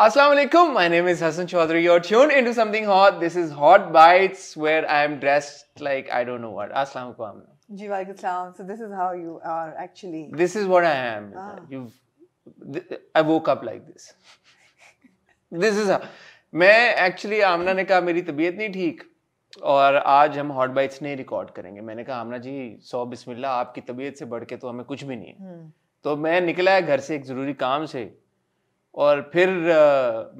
Assalamu alaikum. My name is Hassan Chaudhary. You're tuned into something hot. This is Hot Bites, where I am dressed like I don't know what. Assalamu alaikum. Ji walaikum salam. So this is how you are actually. This is what I am. I woke up like this. This is how. मैं actually आमना ने कहा मेरी तबीयत नहीं ठीक और आज हम हॉट बाइट्स नहीं रिकॉर्ड करेंगे. मैंने कहा आमना जी 100 बिस्मिल्लाह, आपकी तबीयत से बढ़ के तो हमें कुछ भी नहीं है. तो मैं निकला है घर से एक जरूरी काम से और फिर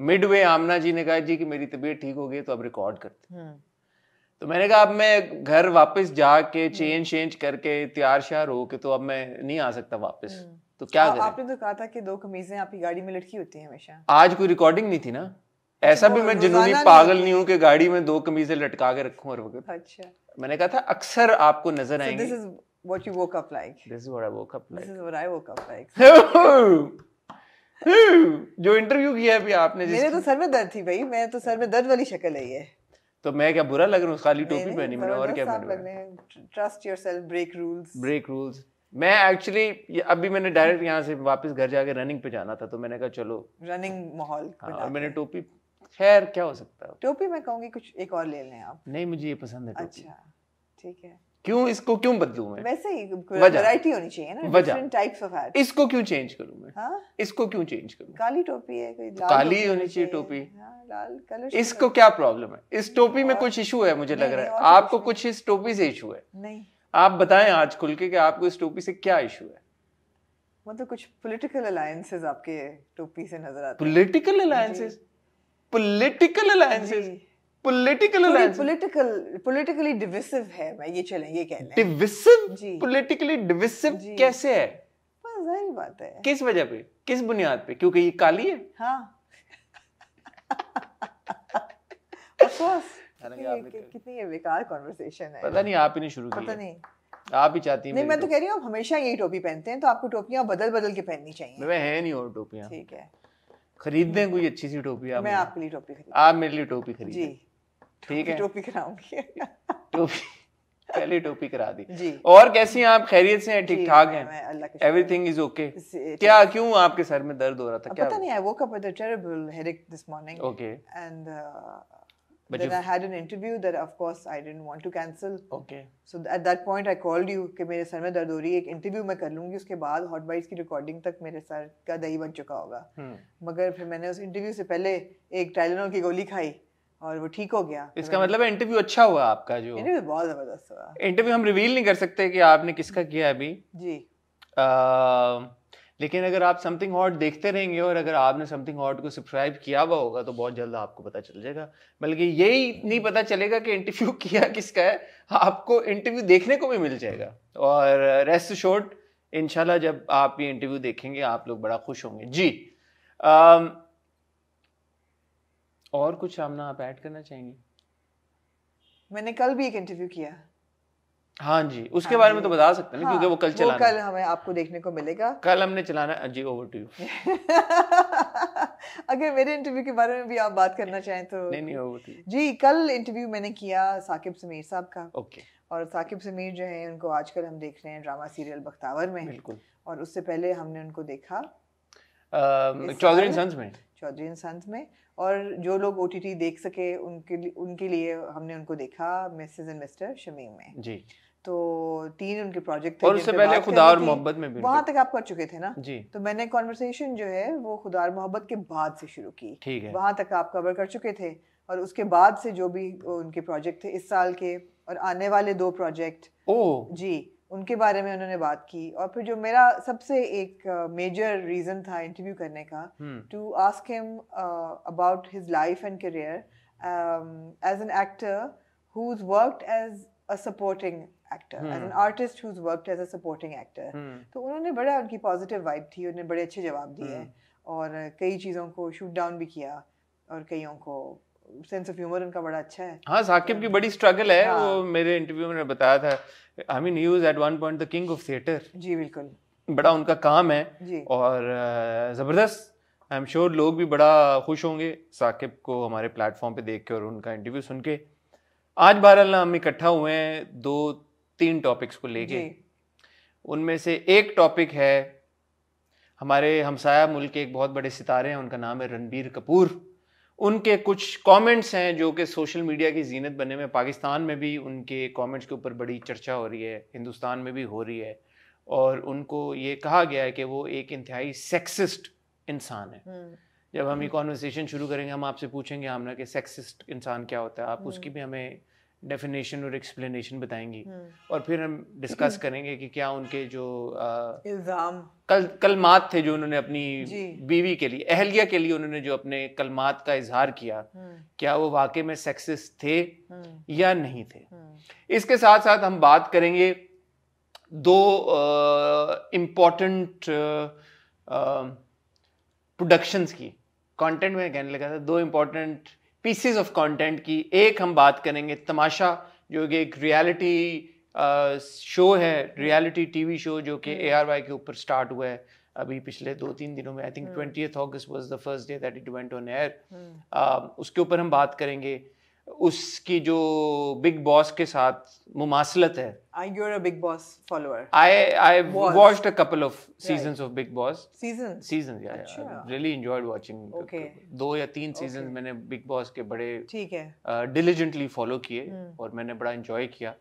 मिडवे आमना जी ने कहा जी कि मेरी तबीयत ठीक हो गई तो अब रिकॉर्ड करते. तो मैंने कहा अब मैं घर वापस जाके चेंज करके तैयार श्यार हो के तो अब मैं नहीं आ सकता वापस. तो क्या करें? आपने तो कहा था कि 2 कमीजें आपकी गाड़ी में लटकी होती हैं हमेशा. आज कोई रिकॉर्डिंग नहीं थी ना. ऐसा भी मैं जुनूनी पागल नहीं हूँ कि गाड़ी में 2 कमीजें लटका के रखूं हर वक्त. अच्छा. मैंने कहा था अक्सर आपको नजर आएंगे. This is what you woke up like. This is what I woke up like. This is what I woke up like. जो इंटरव्यू किया अभी आपने मेरे तो सर में दर्द थी भाई. मैं तो सर में दर्द वाली शक्ल है ये. तो मैं क्या बुरा लग रहा हूँ? खाली टोपी पहनी मैंने और क्या मैंने. Trust yourself. Break rules. मैं एक्चुअली अभी मैंने डायरेक्ट यहाँ से वापस घर जाके रनिंग पे जाना था तो मैंने कहा चलो रनिंग माहौल. और मैंने टोपी. खैर क्या हो सकता है. टोपी मैं कहूँगी कुछ एक और ले लें आप. नहीं मुझे ये पसंद है टोपी. अच्छा ठीक है. क्यों इसको क्यों बदलूं मैं? वैसे ही वैरायटी होनी चाहिए ना. Different types off hats. इसको क्यों चेंज करूं मैं? हाँ? इसको क्यों चेंज करूं? काली टोपी है कोई लाल. काली होनी चाहिए टोपी. हाँ, लाल कलर. इसको क्या प्रॉब्लम है? इस टोपी में कुछ इशू है मुझे लग रहा है. आपको कुछ इस टोपी से इशू है? नहीं. आप बताएं आज खुल के कि आपको इस टोपी से क्या इशू है? मतलब कुछ पॉलिटिकल अलायंसेस आपके टोपी से नजर आते हैं. Political alliances? Political alliances? Politically divisive है. मैं ये चलें ये कह लें. डिविसिव? पॉलिटिकली डिविसिव कैसे है? बस जाहिर बात है. किस वजह पे? किस बुनियाद पे? क्योंकि ये काली है? हाँ. Of course. कितनी ये बेकार कन्वर्सेशन है. पता नहीं आप ही ने शुरू किया. पता नहीं आप ही चाहती हैं. नहीं मैं तो कह रही हूँ हमेशा यही टोपी पहनते हैं तो आपको टोपियां बदल के पहननी चाहिए. मैं है नहीं और टोपियां. ठीक है. खरीद दें कोई अच्छी सी टोपी. मैं आपके लिए टोपी खरीद. आप मेरे लिए टोपी खरीद. जी ठीक है. टोपी कराऊंगी. टोपी पहले टोपी करा दी जी. और कैसी हैं आप? खैरियत से हैं? ठीक ठाक हैं? Everything is okay? क्या क्यों आपके सर में दर्द हो रहा था? क्या पता नहीं. I woke up with a terrible headache this morning. Okay. And then I had an interview that of course I didn't want to cancel. Okay. So at that point I called you कि मेरे sir में दर्द हो रही है. एक interview मैं कर लूंगी उसके बाद हॉट बाइट्स की रिकॉर्डिंग तक मेरे सर का दही बन चुका होगा. मगर फिर मैंने उस इंटरव्यू से पहले एक टाइलेनॉल की गोली खाई और वो ठीक हो गया. इसका मतलब है इंटरव्यू अच्छा हुआ आपका? जो इंटरव्यू बहुत जबरदस्त हुआ. इंटरव्यू हम रिवील नहीं कर सकते कि आपने किसका किया अभी जी. लेकिन अगर आप समथिंग हॉट देखते रहेंगे और अगर आपने समथिंग हॉट को सब्सक्राइब किया हुआ होगा तो बहुत जल्द आपको पता चल जाएगा. बल्कि यही नहीं पता चलेगा कि इंटरव्यू किया किसका है, आपको इंटरव्यू देखने को भी मिल जाएगा. और रेस्ट अश्योर्ड इंशाल्लाह जब आप ये इंटरव्यू देखेंगे आप लोग बड़ा खुश होंगे जी. और कुछ सामना आप ऐड करना चाहेंगे? मैंने कल भी एक इंटरव्यू किया. हाँ जी. उसके बारे में तो बता सकते हैं क्योंकि वो कल चलाना. कल हमें आपको देखने को मिलेगा. कल हमने चलाना जी. Over to you. अगर मेरे इंटरव्यू के बारे में भी आप बात करना चाहें तो. नहीं ओवर टू यू जी. कल इंटरव्यू मैंने किया साकिब समीर साहब का. ओके. और साकिब समीर जो है उनको आजकल हम देख रहे हैं ड्रामा सीरियल बख्तावर में. बिल्कुल. और उससे पहले हमने उनको देखा चौधरी एंड सन्स में. और जो लोग OTT देख सके उनके लिए हमने उनको देखा मिसेस एंड मिस्टर शमीम में जी. तो 3 उनके प्रोजेक्ट थे. और उससे पहले खुदा और मोहब्बत में भी वहां तक आप कर चुके थे ना जी. तो मैंने कॉन्वर्सेशन जो है वो खुदा और मोहब्बत के बाद से शुरू की. ठीक है. वहां तक आप कवर कर चुके थे और उसके बाद से जो भी उनके प्रोजेक्ट थे इस साल के और आने वाले 2 प्रोजेक्ट जी उनके बारे में उन्होंने बात की. और फिर जो मेरा सबसे एक मेजर रीजन था इंटरव्यू करने का to ask him about his life and career as an actor who is worked as a supporting actor, as an artist who is worked as a supporting actor. तो उन्होंने बड़ा उनकी positive vibe थी. उन्होंने बड़े अच्छे जवाब दिए और कई चीज़ों को शूट डाउन भी किया और कईयों को सेंस ऑफ ह्यूमर उनका बड़ा अच्छा है. हाँ साकिब की बड़ी स्ट्रगल है. वो मेरे इंटरव्यू में बताया था. I mean he was at one point the king of theatre. जी बिल्कुल. बड़ा उनका काम है जी. और ज़बरदस्त. आई एम श्योर लोग भी बड़ा खुश होंगे साकिब को हमारे प्लेटफॉर्म पे देख के और उनका इंटरव्यू सुन के. आज बहरहाल हम इकट्ठा हुए हैं 2-3 टॉपिक्स को लेके. उनमें से एक टॉपिक है हमारे हमसाया मुल्क के एक बहुत बड़े सितारे हैं, उनका नाम है रणबीर कपूर। उनके कुछ कमेंट्स हैं जो कि सोशल मीडिया की जीनत बने में, पाकिस्तान में भी उनके कमेंट्स के ऊपर बड़ी चर्चा हो रही है, हिंदुस्तान में भी हो रही है, और उनको ये कहा गया है कि वो एक इंतहाई सेक्सिस्ट इंसान है। जब हम ये कॉन्वर्सेशन शुरू करेंगे हम आपसे पूछेंगे आमना कि सेक्सिस्ट इंसान क्या होता है, आप उसकी भी हमें डेफिनेशन और एक्सप्लेनेशन बताएंगी, और फिर हम डिस्कस करेंगे कि क्या उनके जो इल्जाम कलमात थे जो उन्होंने अपनी बीवी के लिए, अहलिया के लिए उन्होंने जो अपने कलमात का इजहार किया, क्या वो वाकई में सेक्सिस्ट थे या नहीं थे। इसके साथ साथ हम बात करेंगे दो इम्पोर्टेंट प्रोडक्शंस की, कंटेंट में कहने लगा था, दो इम्पोर्टेंट पीसेस ऑफ कंटेंट की। एक हम बात करेंगे तमाशा, जो कि एक रियलिटी शो है, रियलिटी टीवी शो जो कि ARY के ऊपर स्टार्ट हुआ है अभी पिछले 2-3 दिनों में। I think 20th August was the first day that it went on air. उसके ऊपर हम बात करेंगे। उसकी जो बिग बॉस के साथ मुमासलत है। You're a Big Boss follower. I watched a couple of seasons of Big Boss. Seasons, yeah. I really enjoyed watching. Okay. 2 या 3 seasons मैंने Big Boss के बड़े ठीक है diligently follow किए और मैंने बड़ा enjoy किया,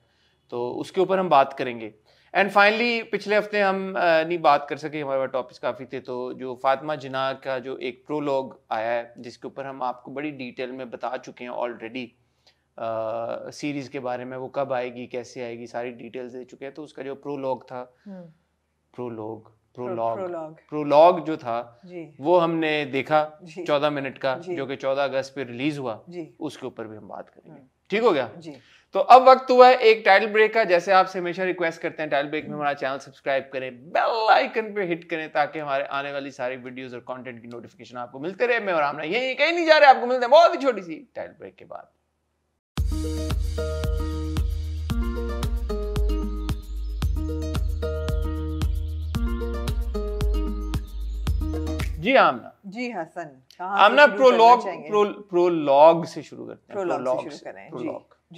तो उसके ऊपर हम बात करेंगे। एंड फाइनली पिछले हफ्ते हम नहीं बात कर सके, हमारे पास टॉपिक्स काफ़ी थे, तो जो फातिमा जिन्ना का जो एक प्रोलॉग आया है जिसके ऊपर हम आपको बड़ी डिटेल में बता चुके हैं ऑलरेडी, सीरीज़ के बारे में, वो कब आएगी, कैसे आएगी, सारी डिटेल्स दे चुके हैं। तो उसका जो प्रोलॉग था, प्रोलॉग जो था वो हमने देखा 14 मिनट का, जो कि 14 अगस्त पे रिलीज हुआ, उसके ऊपर भी हम बात करेंगे। ठीक हो गया जी। तो अब वक्त हुआ है एक टाइटल ब्रेक का। जैसे आपसे हमेशा रिक्वेस्ट करते हैं, टाइटल ब्रेक में हमारा चैनल सब्सक्राइब करें, बेल आइकन पे हिट करें, ताकि हमारे आने वाली सारी वीडियोस और कंटेंट की नोटिफिकेशन आपको मिलते रहे। मैं और आमना यहीं कहीं नहीं जा रहे, आपको मिलते हैं बहुत ही छोटी सी टाइटल ब्रेक के बाद। जी आमना। जी हसन। आमना प्रोलॉग से शुरू करते हैं।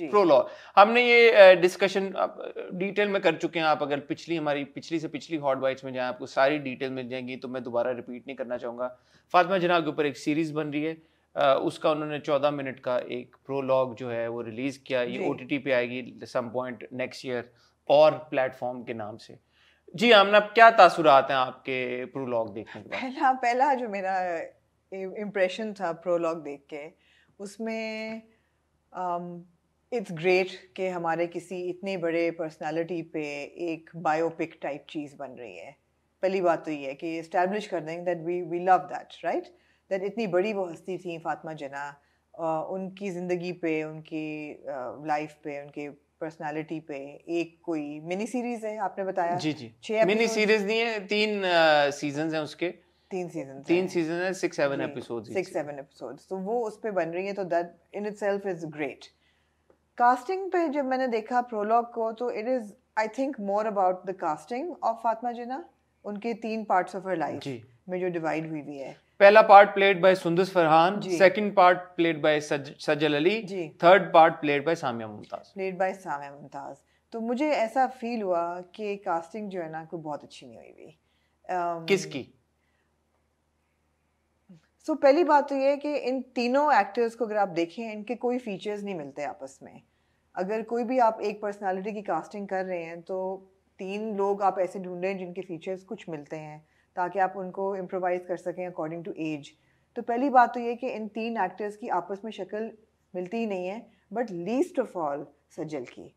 प्रोलॉग हमने ये डिस्कशन डिटेल में कर चुके हैं। आप अगर हमारी पिछली से पिछली हॉट बाइट्स में जाएं, आपको सारी डिटेल मिल जाएंगी, तो मैं दोबारा रिपीट नहीं करना चाहूँगा। फातिमा जिन्ना के ऊपर एक सीरीज बन रही है, उसका उन्होंने 14 मिनट का एक प्रोलॉग जो है वो रिलीज किया। ये OTT पे आएगी सम पॉइंट नेक्स्ट ईयर और प्लेटफॉर्म के नाम से। जी आमना, क्या तासुरात हैं आपके प्रोलॉग देखने के बाद? पहला जो मेरा इम्प्रेशन था प्रोलॉग देख के, उसमें इट्स ग्रेट कि हमारे किसी इतने बड़े पर्सनालिटी पे एक बायोपिक टाइप चीज़ बन रही है। पहली बात तो ये है कि इस्टेब्लिश कर देंगे that we love that, right, that इतनी बड़ी वो हस्ती थी फातिमा जिन्ना, उनकी ज़िंदगी पे, उनकी लाइफ पे, उनके पर्सनालिटी पे एक कोई मिनी सीरीज है, आपने बताया। जी जी, 6 मिनी सीरीज नहीं है, 3 सीजन हैं उसके, 3 सीजन है, 6-7 एपिसोड्स, तो वो उस पे बन रही है, तो that in itself is great. Casting पे जब मैंने देखा प्रोलॉग को, तो it is I think more about the casting of Fatima Jinnah, उनके 3 पार्ट्स ऑफ हर लाइफ में जो डिवाइड हुई हुई है। पहला part played by Sundas Farhan, second part played by Sajal Ali, third part played by Samiya Mumtaz. तो मुझे ऐसा फील हुआ कि कास्टिंग जो है ना कोई बहुत अच्छी नहीं हुई हुई। किसकी? सो पहली बात तो ये है कि इन तीनों एक्टर्स को अगर आप देखें, इनके कोई फीचर्स नहीं मिलते आपस में। अगर कोई भी आप एक पर्सनालिटी की कास्टिंग कर रहे हैं, तो 3 लोग आप ऐसे ढूंढें जिनके फीचर्स कुछ मिलते हैं, ताकि आप उनको इम्प्रोवाइज कर सकें अकॉर्डिंग टू एज। तो पहली बात तो ये कि इन 3 एक्टर्स की आपस में शक्ल मिलती ही नहीं है, बट लीस्ट ऑफ ऑल सजल की।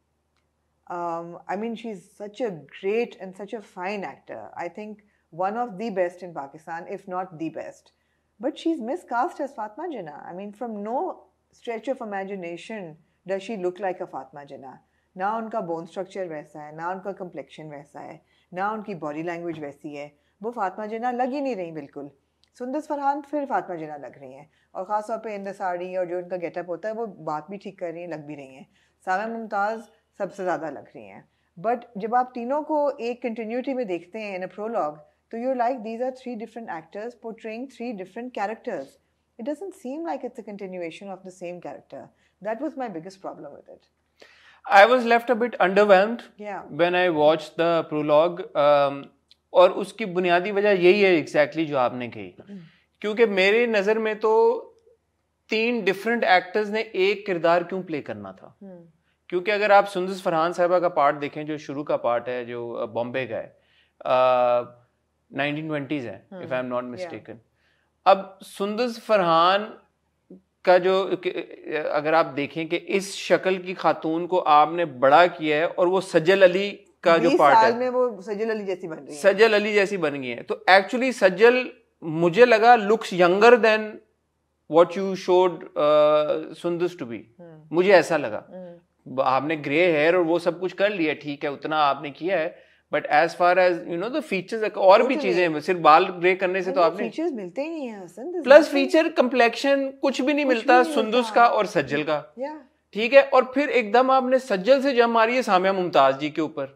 I mean she is such a great and such a fine actor, I think one of the best in Pakistan, if not the best, but she is miscast as Fatma Jinnah. I mean, from no stretch of imagination does she look like a Fatma Jinnah. ना उनका bone structure वैसा है, ना उनका complexion वैसा है, ना उनकी बॉडी लैंग्वेज वैसी है, वो फातिमा जिन्ना लग ही नहीं रही बिल्कुल। सुंदस फरहान फिर फातिमा जिन्ना लग रही हैं, और ख़ास तौर पे इन द साड़ी और जो उनका गेटअप होता है, वो बात भी ठीक कर रही हैं, लग भी रही हैं। सामिया मुमताज़ सबसे ज़्यादा लग रही हैं। बट जब आप तीनों को एक कंटिन्यूटी में देखते हैं इन अ प्रोलॉग, तो you're like, these are 3 different actors portraying 3 different characters. It doesn't seem like it's a continuation of the same character. That was my biggest problem with it. I was left a bit underwhelmed when I watched the prologue. और उसकी बुनियादी वजह यही है exactly जो आपने कही, क्योंकि मेरे नजर में तो 3 डिफरेंट एक्टर्स ने एक किरदार क्यों प्ले करना था। क्योंकि अगर आप सुंदस फरहान साहिबा का पार्ट देखें, जो शुरू का पार्ट है, जो बॉम्बे का है, 1920s है if I am not mistaken. अब सुंदस फरहान का जो, अगर आप देखें कि इस शक्ल की खातून को आपने बड़ा किया है और वो सज्जल अली का जो पार्ट है, में वो सज्जल अली जैसी बन रही है, सज्जल अली जैसी बन गई है। तो एक्चुअली सज्जल मुझे लगा looks younger than what you showed Sundas to be, मुझे ऐसा लगा। आपने ग्रे हेयर और वो सब कुछ कर लिया, ठीक है, उतना आपने किया है, but as far as you know the features और भी चीजें, सिर्फ बाल ग्रे करने से तो आपने फीचर्स मिलते ही नहीं है हसन, प्लस फीचर कंप्लेक्शन कुछ भी नहीं मिलता सुंदस का और सज्जल का, ठीक है। और फिर एकदम आपने सज्जल से जम मारी है सामिया मुमताज जी के ऊपर।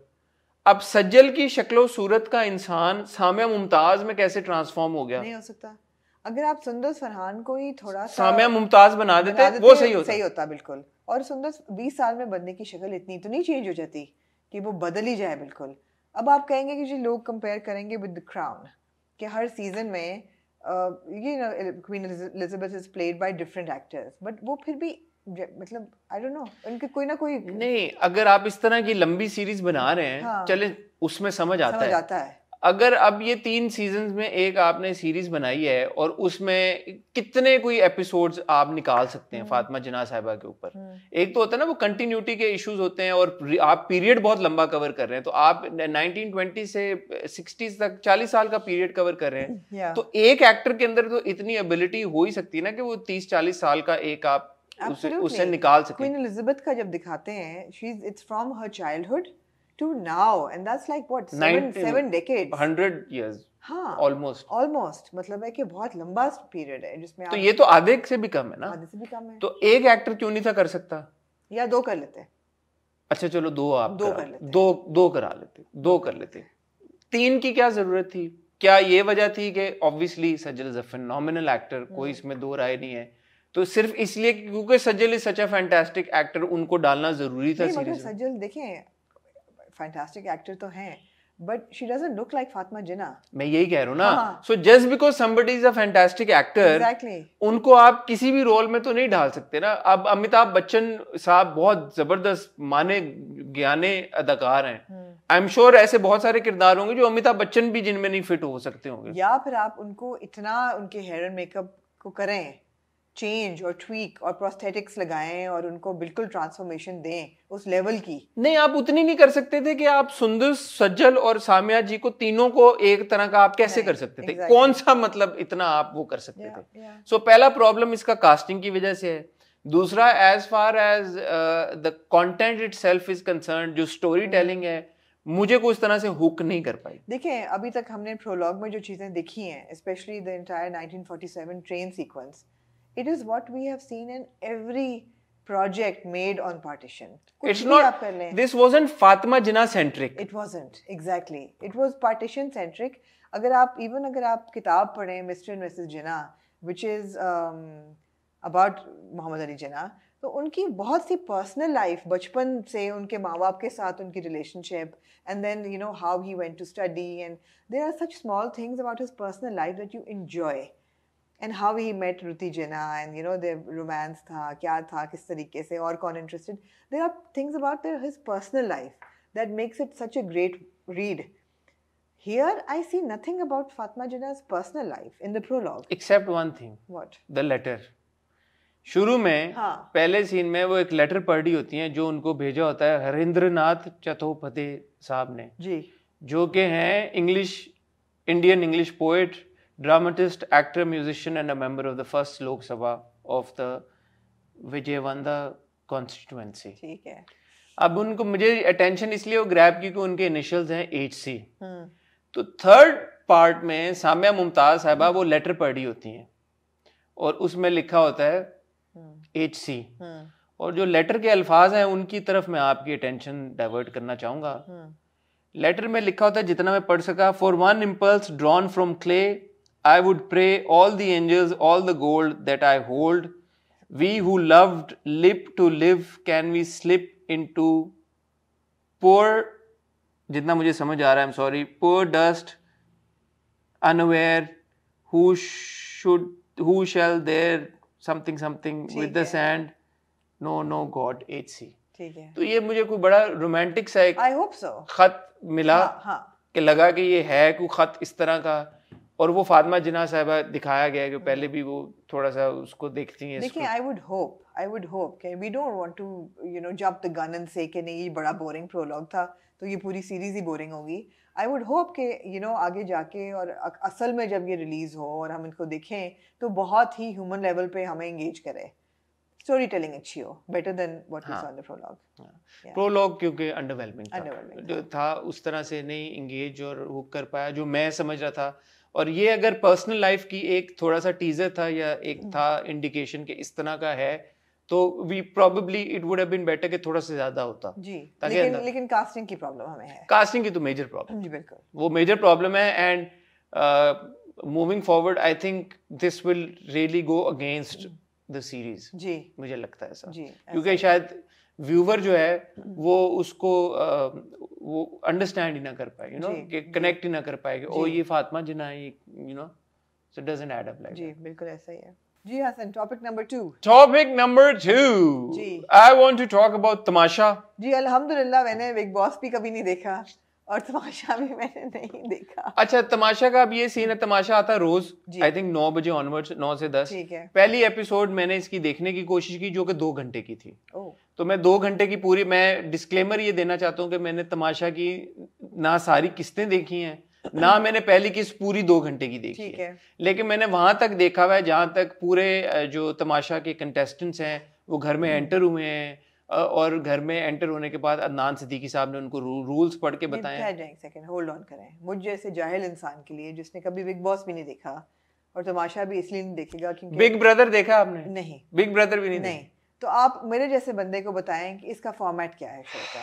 अब सज्जल की शक्लो सूरत का इंसान सामिया मुमताज में कैसे ट्रांसफॉर्म हो गया? नहीं हो सकता। अगर आप सुंदस फरहान को ही थोड़ा सा सामिया मुमताज बना देते वो सही होता बिल्कुल। और सुंदस 20 साल में बनने की शक्ल इतनी तो नहीं चेंज हो जाती कि वो बदल ही जाए बिल्कुल। अब आप कहेंगे कि जी लोग कंपेयर करेंगे विद द क्राउन, कि हर सीजन में queen Elizabeth is played by different actors, but वो फिर भी मतलब आई डोंट नो, उनके कोई ना कोई नहीं। अगर आप इस तरह की लंबी सीरीज बना रहे हैं, हाँ, चले उसमें समझ आता है। अगर अब ये 3 सीजन्स में एक आपने सीरीज बनाई है और उसमें कितने कोई एपिसोड्स आप निकाल सकते हैं फातिमा जिन्ना साहिबा के ऊपर। एक तो होता है ना वो कंटिन्यूटी के इश्यूज होते हैं और आप पीरियड बहुत लंबा कवर कर रहे हैं, तो आप 1920 से 60s तक 40 साल का पीरियड कवर कर रहे हैं, तो एक एक्टर के अंदर तो इतनी एबिलिटी हो ही सकती है ना कि वो 30-40 साल का एक आप उससे निकाल सकें। क्वीन एलिजाबेथ का जब दिखाते हैं, it's from her childhood to now, and that's like what 7 decades, 100 years, हाँ, almost मतलब है कि बहुत लंबा पीरियड है जिसमें तो ये तो आधे से भी कम है ना, आधे से भी कम है। तो एक एक्टर क्यों नहीं था कर सकता? या 2 कर लेते। अच्छा चलो 2 आप 2 कर लेते, 2 करा लेते, 2 कर लेते। 3 की क्या जरूरत थी? क्या ये वजह थी कि obviously Sajal is a phenomenal actor, कोई इसमें 2 राय नहीं है, तो सिर्फ इसलिए क्योंकि सज्जल is such a fantastic actor उनको डालना जरूरी था सीरीज में? सज्जल देखें फैंटास्टिक एक्टर तो हैं, but she doesn't look like Fatima Jinnah. मैं यही कह रहा हूँ ना, so just because somebody is a fantastic actor, उनको आप किसी भी रोल में तो नहीं डाल सकते ना। अब अमिताभ बच्चन साहब बहुत जबरदस्त माने ज्ञाने अदाकार हैं, आई एम श्योर ऐसे बहुत सारे किरदार होंगे जो अमिताभ बच्चन भी जिनमें नहीं फिट हो सकते होंगे। या फिर आप उनको इतना उनके हेयर एंड मेकअप को करें चेंज और ट्वीक और प्रोस्थेटिक्स लगाएं और उनको बिल्कुल ट्रांसफॉर्मेशन दें उस लेवल की। नहीं, आप उतनी नहीं कर सकते थे कि आप सुंदस, सज्जल और सामिया जी को तीनों को एक तरह का आप कैसे कर सकते थे? कौन सा मतलब इतना आप वो कर सकते थे? सो पहला प्रॉब्लम इसका कास्टिंग की वजह से है। दूसरा, as far as the content itself is concerned, जो स्टोरी टेलिंग है मुझे को इस तरह से हुक नहीं कर पाई। देखिए अभी तक हमने प्रोलॉग में जो चीजें देखी हैं, specially the entire 1947 train sequence, it is what we have seen in every project made on partition. It's not, this wasn't Fatima Jinnah centric. It wasn't, exactly. It was partition centric. अगर आप किताब पढ़ें Mr. and Mrs. Jinnah, which is about Mohammad Ali Jinnah, तो उनकी बहुत सी personal life, बचपन से उनके माँ बाप के साथ उनकी relationship, and then you know how he went to study, and there are such small things about his personal life that you enjoy. And how he met Ruti Jinnah, and you know their romance था, क्या था, किस तरीके से, और कौन interested. There are things about his personal life that makes it such a great read. Here I see nothing about Fatima Jinnah's personal life in the prologue. Except one thing. What? The letter. शुरू में पहले scene में वो एक letter पढ़ रही होती हैं जो उनको भेजा होता है हरिंद्रनाथ चट्टोपाध्याय साहब ने जी, जो कि हैं Indian English poet, dramatist, actor, musician and a member of the first Lok Sabha of the Vijayawada constituency. ठीक है। अब उनको मुझे अटेंशन इसलिए वो ग्रैब की कि उनके इनिशियल्स हैं HC। तो थर्ड पार्ट में सामिया मुमताज साहिबा वो लेटर पढ़ रही होती हैं और उसमें लिखा होता है HC, और जो लेटर के अल्फाज हैं उनकी तरफ मैं आपकी अटेंशन डाइवर्ट करना चाहूंगा। लेटर में लिखा होता है, जितना मैं पढ़ सका, for one impulse drawn from clay I would pray all the angels, all the gold that I hold. We who loved live to live, can we slip into poor, जितना मुझे समझ आ रहा है, I'm sorry, poor dust unaware, who shall there something with the sand, no God HC. ठीक है. तो ये मुझे कोई बड़ा रोमांटिक सा एक I hope so. खत मिला. हाँ. कि लगा कि ये है कोई खत इस तरह का. और वो फातिमा जिन्ना साहिबा दिखाया गया है कि पहले भी वो थोड़ा सा उसको देखती हैं. देखिए, I would hope कि we don't want to jump the gun and say कि नहीं ये बड़ा बोरिंग प्रोलॉग था तो ये पूरी सीरीज ही बोरिंग होगी. I would hope कि आगे जाके और असल में जब ये रिलीज हो और हम इनको देखें तो बहुत ही ह्यूमन लेवल पे हमें एंगेज करे. स्टोरी टेलिंग अच्छी हो, better than what we saw in the prologue. Prologue क्योंकि अंडरवेलमिंग था, उस तरह से नहीं एंगेज और हुक कर पाया जो मैं समझ रहा था. और ये अगर पर्सनल लाइफ की एक थोड़ा सा टीजर था या एक था इंडिकेशन कि इस तरह का है तो we probably it would have been better कि थोड़ा सा ज्यादा होता जी. लेकिन कास्टिंग की प्रॉब्लम हमें है. कास्टिंग की तो मेजर प्रॉब्लम जी बिल्कुल वो मेजर प्रॉब्लम है. And moving forward I think this will really go against the series. जी मुझे लगता है ऐसा जी, क्योंकि शायद व्यूवर जो है वो उसको वो अंडरस्टैंड ही ना कर पाए, कि कनेक्ट ही ना कर पाए कि ओ ये फातिमा जिन्ना है, so it doesn't add up like. जी बिल्कुल ऐसा ही है. जी हसन, टॉपिक नंबर 2. जी I want to talk about Tamasha. जी अल्हम्दुलिल्लाह मैंने बिग बॉस भी कभी नहीं देखा और तमाशा भी मैंने नहीं देखा. अच्छा, तमाशा का अब ये सीन है, तमाशा आता है रोज आई थिंक 9 बजे ऑनवर्ड्स, 9 से 10. ठीक है. पहली एपिसोड मैंने इसकी देखने की कोशिश की जो कि 2 घंटे की थी. तो मैं 2 घंटे की पूरी, मैं डिस्क्लेमर ये देना चाहता हूँ कि मैंने तमाशा की ना सारी किस्तें देखी हैं ना मैंने पहली किस्त पूरी 2 घंटे की देखी है. लेकिन मैंने वहां तक देखा हुआ है जहां तक पूरे जो तमाशा के कंटेस्टेंट्स हैं वो घर में एंटर हुए हैं और घर में एंटर होने के बाद अदनान सिद्दीकी साहब ने उनको रूल्स पढ़ के बताए. सेकंड होल्ड ऑन करें. मुझ जैसे जाहिल इंसान के लिए जिसने कभी बिग बॉस भी नहीं देखा और तमाशा भी इसलिए नहीं देखेगा क्योंकि बिग ब्रदर देखा आपने? नहीं. बिग ब्रदर भी नहीं. तो आप मेरे जैसे बंदे को बताएं कि इसका फॉर्मेट क्या है शो का.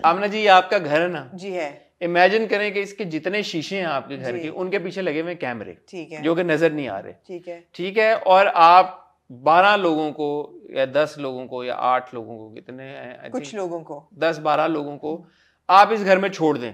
आमना जी, ये आपका घर है ना? जी है. इमेजिन करें कि इसके जितने शीशे हैं आपके घर के, उनके पीछे लगे हुए कैमरे. ठीक है. जो कि नजर नहीं आ रहे. ठीक है. और आप 12 लोगों को या 10 लोगों को या 8 लोगों को, कितने हैं, कुछ लोगों को 10-12 लोगों को आप इस घर में छोड़ दें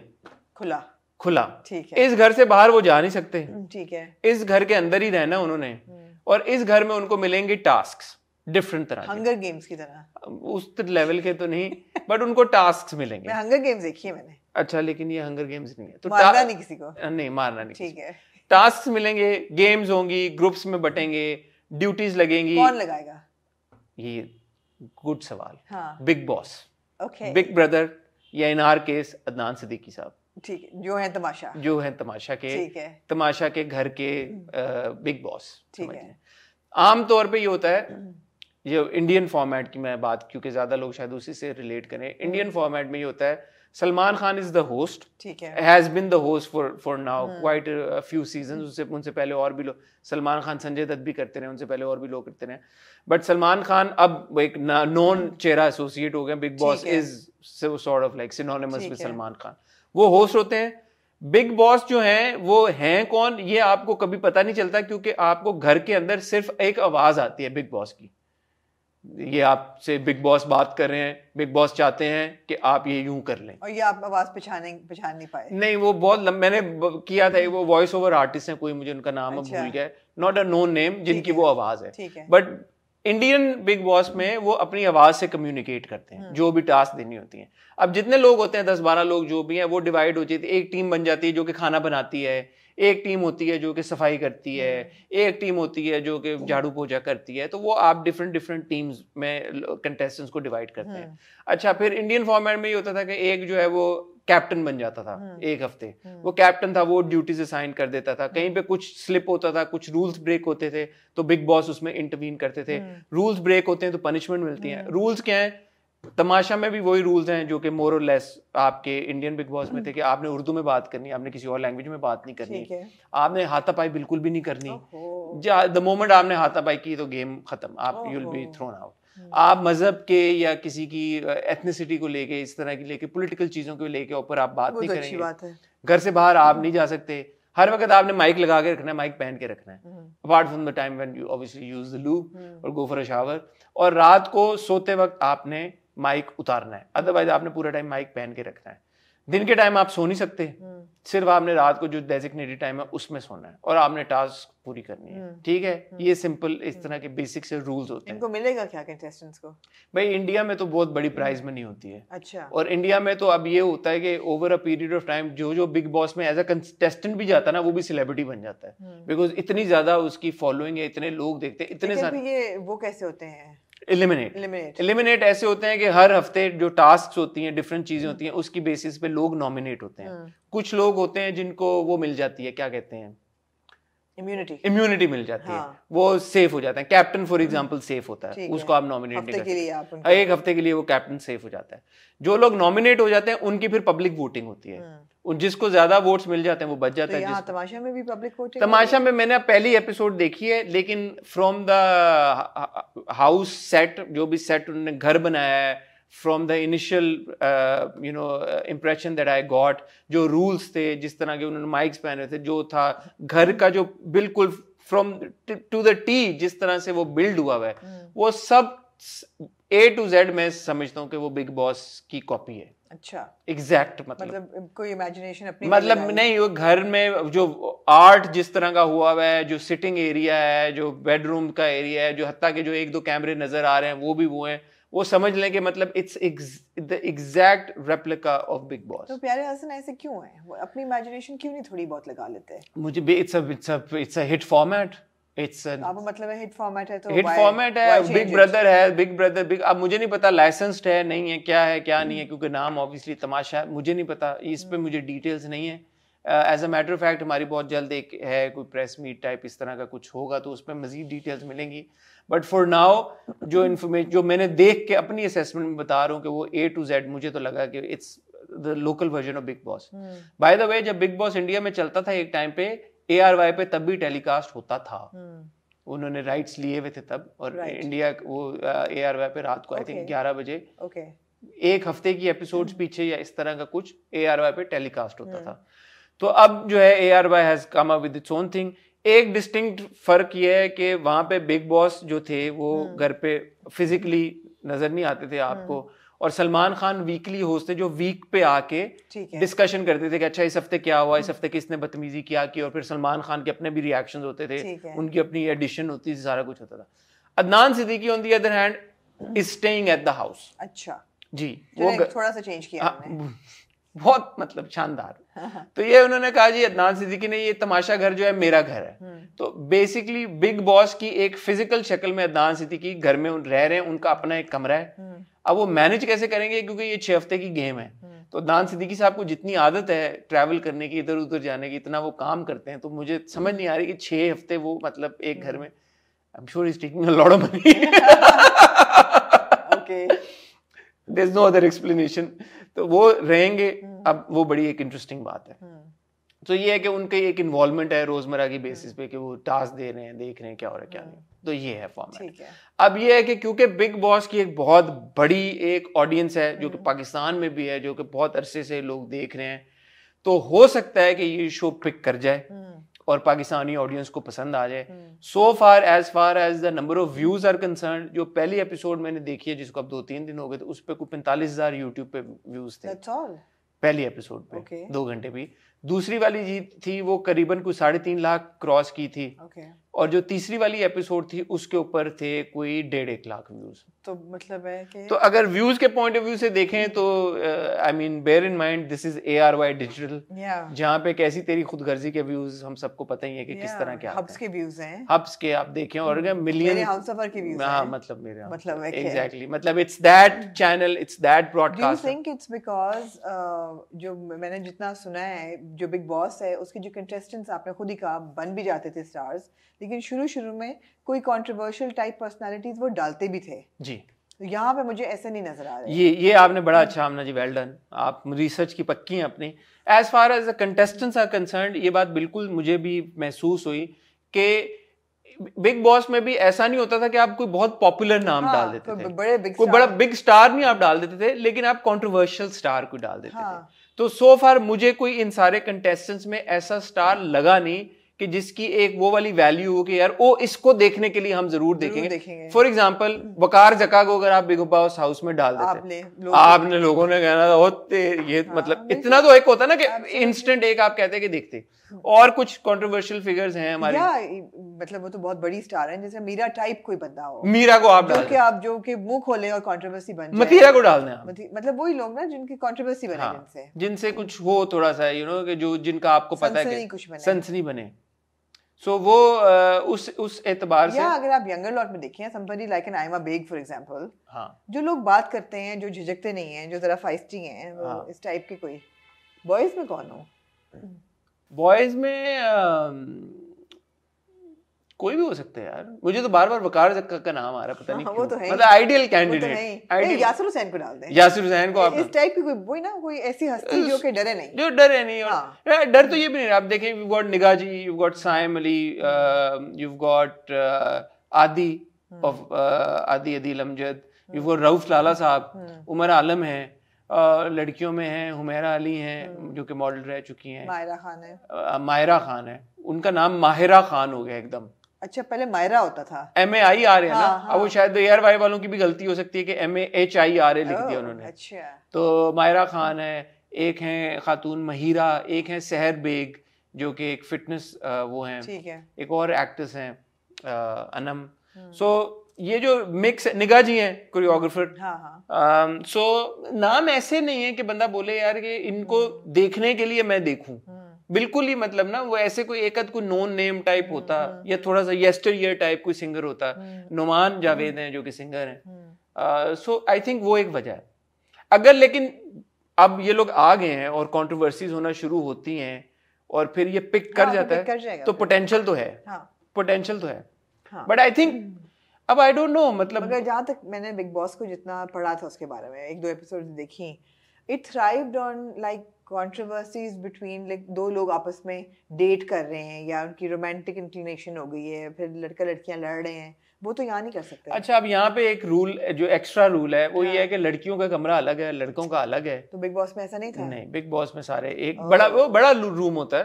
खुला. ठीक है. इस घर से बाहर वो जा नहीं सकते. ठीक है. इस घर के अंदर ही रहना उन्होंने. और इस घर में उनको मिलेंगे टास्क डिफरेंट तरह, हंगर गेम्स की तरह. उस लेवल के तो नहीं बट उनको टास्क मिलेंगे. मैं हंगर गेम्स देखी है मैंने. अच्छा, लेकिन ये हंगर गेम्स नहीं है. तो मारना नहीं किसी को. नहीं, मारना नहीं. ठीक है. टास्क मिलेंगे, गेम्स होंगी, ग्रुप्स में बटेंगे, ड्यूटीज लगेंगी. कौन लगाएगा? ये गुड सवाल. हाँ. Big boss, okay, big brother, या in our case Adnan Siddiqui sahab. ठीक है, जो है तमाशा के. ठीक है. तमाशा के घर के बिग बॉस. ठीक है. आम तौर पे ये होता है, ये इंडियन फॉर्मेट की मैं बात, क्योंकि ज्यादा लोग शायद उसी से रिलेट करें. इंडियन फॉर्मेट में ये होता है, Salman Khan is the host. ठीक है. Has been the host for now quite a few seasons. उनसे पहले और भी लोग, सलमान खान संजय दत्त भी करते रहे, उनसे पहले और भी लोग करते रहे. बट सलमान खान अब एक नॉन चेहरा एसोसिएट हो गया. Big boss is sort of like synonymous with Salman Khan. वो होस्ट होते हैं. बिग बॉस जो हैं वो हैं कौन, ये आपको कभी पता नहीं चलता, क्योंकि आपको घर के अंदर सिर्फ एक आवाज आती है बिग बॉस की. ये आपसे बिग बॉस बात कर रहे हैं, बिग बॉस चाहते हैं कि आप ये यूं कर लें, और ये आप आवाज पहचान नहीं पाए. नहीं, वो बहुत मैंने किया था. वो वॉइस ओवर आर्टिस्ट हैं, कोई मुझे उनका नाम अब भूल गया, नॉट अ नोन नेम, जिनकी वो आवाज है. बट इंडियन बिग बॉस में वो अपनी आवाज से कम्युनिकेट करते हैं जो भी टास्क देनी होती है. अब जितने लोग होते हैं, 10-12 लोग जो भी हैं, वो डिवाइड हो जाती है. एक टीम बन जाती है जो कि खाना बनाती है, एक टीम होती है जो कि सफाई करती है, एक टीम होती है जो कि झाड़ू पोछा करती है. तो वो आप डिफरेंट टीम्स में कंटेस्टेंट्स को डिवाइड करते हैं. अच्छा, फिर इंडियन फॉर्मेट में ये होता था कि एक जो है वो कैप्टन बन जाता था. एक हफ्ते वो कैप्टन था, वो ड्यूटीज असाइन कर देता था. कहीं पे कुछ स्लिप होता था, कुछ रूल्स ब्रेक होते थे, तो बिग बॉस उसमें इंटरवीन करते थे. रूल्स ब्रेक होते हैं तो पनिशमेंट मिलती है. रूल्स क्या है? तमाशा में भी वही रूल्स हैं जो कि मोर और लेस आपके इंडियन बिग बॉस में थे, कि आपने उर्दू में बात करनी, आपने किसी और लैंग्वेज में बात नहीं करनी, आपने हाथापाई बिल्कुल भी नहीं करनी. द मोमेंट आपने हाथापाई की तो गेम खत्म, आप you will be thrown out. आप मजहब के या किसी की एथनिसिटी को लेके, इस तरह की लेके, पॉलिटिकल चीजों को लेके ऊपर आप बात नहीं करेंगे. घर से बाहर आप नहीं जा सकते. हर वक्त आपने माइक लगा के रखना है, माइक पहन के रखना है, apart from the time when you obviously use the lube और गो फॉर अ शावर. और रात को सोते वक्त आपने माइक उतारना है, अदरवाइज आपने पूरा टाइम माइक पहन के रखना है. दिन के टाइम आप सो नहीं सकते, सिर्फ आपने रात को जो डेजिग्नेटेड टाइम है उसमें सोना है और आपने टास्क पूरी करनी है, ठीक है। ये सिंपल इस तरह के बेसिक से रूल्स होते हैं। इनको मिलेगा क्या कंटेस्टेंट्स को? भाई इंडिया में तो बहुत बड़ी प्राइज मनी होती है। अच्छा। और इंडिया में तो अब ये होता है कि over a period of time जो बिग बॉस में एज अ कंटेस्टेंट भी जाता है ना, वो भी सेलिब्रिटी बन जाता है, बिकॉज इतनी ज्यादा उसकी फॉलोइंग है, इतने लोग देखते हैं, इतने सारे। ये वो कैसे होते हैं? एलिमिनेट ऐसे होते हैं कि हर हफ्ते जो टास्क होती हैं, डिफरेंट चीजें होती हैं, उसकी बेसिस पे लोग नॉमिनेट होते हैं। कुछ लोग होते हैं जिनको वो मिल जाती है, क्या कहते हैं, इम्यूनिटी मिल जाती है, वो सेफ हो जाते हैं। कैप्टन फॉर एग्जांपल सेफ होता है, उसको आप नॉमिनेट नहीं कर सकते, एक हफ्ते के लिए वो कैप्टन सेफ हो जाता है। जो लोग नॉमिनेट हो जाते हैं उनकी फिर पब्लिक वोटिंग होती है, जिसको ज्यादा वोट्स मिल जाते हैं वो बच जाता है। तमाशा में भी पब्लिक वोटिंग? तमाशा में मैंने पहली एपिसोड देखी है, लेकिन फ्रॉम द हाउस सेट, जो भी सेट उन्होंने घर बनाया है, from the initial impression that I got, जो रूल्स थे, जिस तरह के उन्होंने माइक्स पहने थे, जो था घर का जो बिल्कुल फ्रॉम टू द टी जिस तरह से वो बिल्ड हुआ है, वो सब A to Z मैं समझता हूँ कि वो बिग बॉस की कॉपी है। अच्छा, एग्जैक्ट मतलब कोई इमेजिनेशन अपनी मतलब नहीं, वो घर में जो आर्ट जिस तरह का हुआ है, जो सिटिंग एरिया है, जो बेडरूम का एरिया है, जो हत्ता के जो एक दो कैमरे नजर आ रहे हैं वो भी वो हैं, वो समझ लें कि मतलब it's the exact replica of big boss. तो प्यारे हसन ऐसे क्यों है? वो अपनी इमेजिनेशन क्यों नहीं थोड़ी बहुत लगा लेते हैं? मुझे भी इट्स अ हिट फॉर्मेट, अब मतलब हिट फॉर्मेट है तो हिट फॉर्मेट है, बिग ब्रदर है, बिग ब्रदर अब मुझे नहीं पता लाइसेंस्ड है नहीं है, क्या है क्या नहीं है, क्योंकि नाम ऑब्वियसली तमाशा है, मुझे नहीं पता, इस पे मुझे डिटेल्स नहीं है। As a matter of fact हमारी बहुत जल्द एक है कोई प्रेस मीट टाइप इस तरह का कुछ होगा, तो उसमें मजीद डिटेल्स मिलेंगी। बट फॉर नाउ जो इन्फॉर्मेशन जो मैंने देख के अपनी असेसमेंट में बता रहा हूँ कि वो A to Z मुझे तो लगा कि it's the local version of big boss. By the way, जब बिग बॉस इंडिया में चलता था एक टाइम पे, ARY पे तब भी टेलीकास्ट होता था, उन्होंने राइट्स लिए हुए थे तब, और इंडिया वो ARY पे रात को आई थिंक 11 बजे एक हफ्ते की एपिसोड्स पीछे या इस तरह का कुछ ARY पे टेलीकास्ट होता था। तो अब जो है ARY has come up with its own thing. एक डिस्टिंक्ट फर्क ये है कि वहां पे बिग बॉस जो थे वो घर पे फिजिकली नजर नहीं आते थे आपको, और सलमान खान वीकली होस्ट थे जो वीक पे आके डिस्कशन करते थे कि अच्छा इस हफ्ते क्या हुआ, इस हफ्ते किसने बदतमीजी क्या की, और फिर सलमान खान के अपने भी रिएक्शंस होते थे, उनकी अपनी एडिशन होती थी, सारा कुछ होता था। Adnan Siddiqui on the other hand is staying at the house. अच्छा जी, वो थोड़ा सा चेंज किया हमने, बहुत मतलब शानदार। तो ये उन्होंने कहा जी अदनान सिद्दीकी ने, ये तमाशा घर जो है मेरा घर है। तो बेसिकली बिग बॉस की एक फिजिकल शक्ल में अदनान सिद्दीकी घर में रह रहे हैं, उनका अपना एक कमरा है। अब वो मैनेज कैसे करेंगे, क्योंकि ये 6 हफ्ते की गेम है। तो अदनान सिद्दीकी साहब को जितनी आदत है ट्रैवल करने की, इधर उधर जाने की, इतना वो काम करते हैं, तो मुझे समझ नहीं आ रही कि 6 हफ्ते वो मतलब एक घर में, I am sure he is taking a lot of money. Okay, there is no other explanation. तो वो रहेंगे। अब वो बड़ी एक इंटरेस्टिंग बात है। तो ये है कि उनके एक इन्वॉल्वमेंट है रोजमर्रा की बेसिस पे कि वो टास्क दे रहे हैं, देख रहे हैं क्या हो रहा है क्या नहीं। तो ये है फॉर्मेट। अब ये है कि क्योंकि बिग बॉस की एक बहुत बड़ी एक ऑडियंस है जो कि पाकिस्तान में भी है, जो कि बहुत अरसे से लोग देख रहे हैं, तो हो सकता है कि ये शो पिक कर जाए और पाकिस्तानी ऑडियंस को पसंद आ जाए। So far as the number of views are concern, जो पहली एपिसोड मैंने देखी है जिसको अब 2-3 दिन हो गए, तो उस पर कोई 45,000 यूट्यूब पे व्यूज थे पहली एपिसोड पे, 2 घंटे भी। दूसरी वाली जी थी वो करीबन कोई 3.5 लाख क्रॉस की थी, और जो तीसरी वाली एपिसोड थी उसके ऊपर थे कोई 1.5 लाख व्यूज। तो मतलब है कि तो अगर व्यूज के पॉइंट ऑफ व्यू से देखें तो I mean bear in mind this is ARY digital, जहाँ पे कैसी तेरी खुदगर्जी के व्यूज हम सबको पता ही है कि किस तरह के हब्स के व्यूज हैं, हब्स के आप देखें, और मिलियन, मेरे हमसफर के व्यूज हैं। हाँ मतलब मेरे मतलब एग्जैक्टली, मतलब it's that channel, it's that broadcast. Do you think it's because जो मैंने जितना सुना है, जो बिग बॉस है उसके जो कंटेस्टेंट्स आपने खुद ही कहा बन भी जाते थे स्टार्स, लेकिन शुरू में कोई कंट्रोवर्शियल टाइप पर्सनालिटीज वो डालते भी थे जी। तो यहाँ पे मुझे ऐसे नहीं नजर आ रहा है। ये आपने बड़ा अच्छा, आमना जी, वेल डन, आप रिसर्च की पक्की हैं अपनी। As far as the contestants are concerned, ये बात बिल्कुल मुझे भी महसूस हुई कि बिग बॉस में भी ऐसा नहीं होता था कि आप कोई बहुत पॉपुलर नाम डाल देते थे, कोई बड़ा बिग स्टार नहीं आप डाल देते थे, लेकिन आप कंट्रोवर्शियल स्टार को डाल देते थे। तो सो फार मुझे कोई इन सारे कंटेस्टेंट्स में ऐसा स्टार लगा नहीं कि जिसकी एक वो वाली वैल्यू हो कि यार वो इसको देखने के लिए हम जरूर देखेंगे। फॉर एग्जांपल वकार जका को अगर आप बिग बॉस हाउस में डाल देते आपने लोगों ने कहना होते ये मतलब इतना तो एक होता ना कि इंस्टेंट एक आप कहते कि देखते। और कुछ कंट्रोवर्शियल फिगर्स हैं हमारे, मतलब वो तो बहुत बड़ी स्टार है, जैसे मीरा टाइप कोई बंदा हो, मीरा को आप डाल आप जो कि मुंह खोले और कंट्रोवर्सी बन जाए, मतीरा को डालना है, मतलब वही लोग ना जिनकी कंट्रोवर्सी बने, जिनसे कुछ हो थोड़ा सा कि जो जिनका आपको पता है कि सनसनी बने। सो वो उस एतबार से, अगर आप यंगर लॉट में देखें somebody like an Aima bag for example, जो लोग बात करते हैं, जो झिझकते नहीं हैं, जो जरा फाइस्टी हैं, वो इस टाइप के कोई बॉयज में कौन हो? बॉयज में कोई भी हो सकता है यार, मुझे तो बार बार वकार जक्का का नाम आ रहा है, पता नहीं क्यों, तो मतलब आइडियल कैंडिडेट यासिर हुसैन को डाल दें, यासिर हुसैन को आप इस टाइप की कोई ना कोई ऐसी हस्ती जो कि डरे नहीं, और डर तो ये भी नहीं। आप देखें you got Nigah ji, you got Saim Ali, you got Adi of Adi Adeel Amjad, you got Rauf Lala sahab, Umar आलम है, लड़कियों में हैं हुमैरा अली हैं जो कि मॉडल रह चुकी हैं, मायरा खान है, उनका नाम माहिरा खान हो गया एकदम। अच्छा, पहले मायरा होता था, MAIR है ना, अब वो शायद ARY वालों की भी गलती हो सकती है कि MAHIRA लिख दिया उन्होंने। अच्छा, तो मायरा खान है, एक हैं खातून महिरा, एक हैं सहर बेग जो कि एक फिटनेस वो हैं, ठीक है, एक और एक्ट्रेस हैं अनम। सो ये जो मिक्स, निगाह जी हैं कोरियोग्राफर। सो नाम ऐसे नहीं है कि बंदा बोले यार कि इनको देखने के लिए मैं देखूं, बिल्कुल ही मतलब ना वो ऐसे कोई एक कोई नोन नेम टाइप होता या थोड़ा सा येस्टर ईयर टाइप कोई सिंगर होता, नुमान जावेद हैं जो कि सिंगर हैं। सो आई थिंक वो एक वजह है। अगर लेकिन अब ये लोग आ गए हैं और कंट्रोवर्सीज होना शुरू होती हैं और फिर ये पिक कर जाता है तो पोटेंशियल तो है, पोटेंशियल तो है, बट आई थिंक अब आई डोंट नो, मतलब मगर जहाँ तक मैंने बिग बॉस को जितना पढ़ा था उसके बारे में, 1-2 एपिसोड देखी, it thrived on like controversies between, like दो लोग आपस में डेट कर रहे हैं या उनकी रोमांटिक इंक्लिनेशन हो गई है, फिर लड़का लड़कियां लड़ रहे हैं, वो तो यहाँ नहीं कर सकते। अच्छा, अब यहाँ पे एक रूल जो एक्स्ट्रा रूल है वो ये है कि लड़कियों का कमरा अलग है, लड़कों का अलग है। तो बिग बॉस में ऐसा नहीं था? नहीं, बिग बॉस में सारे एक बड़ा रूम होता है,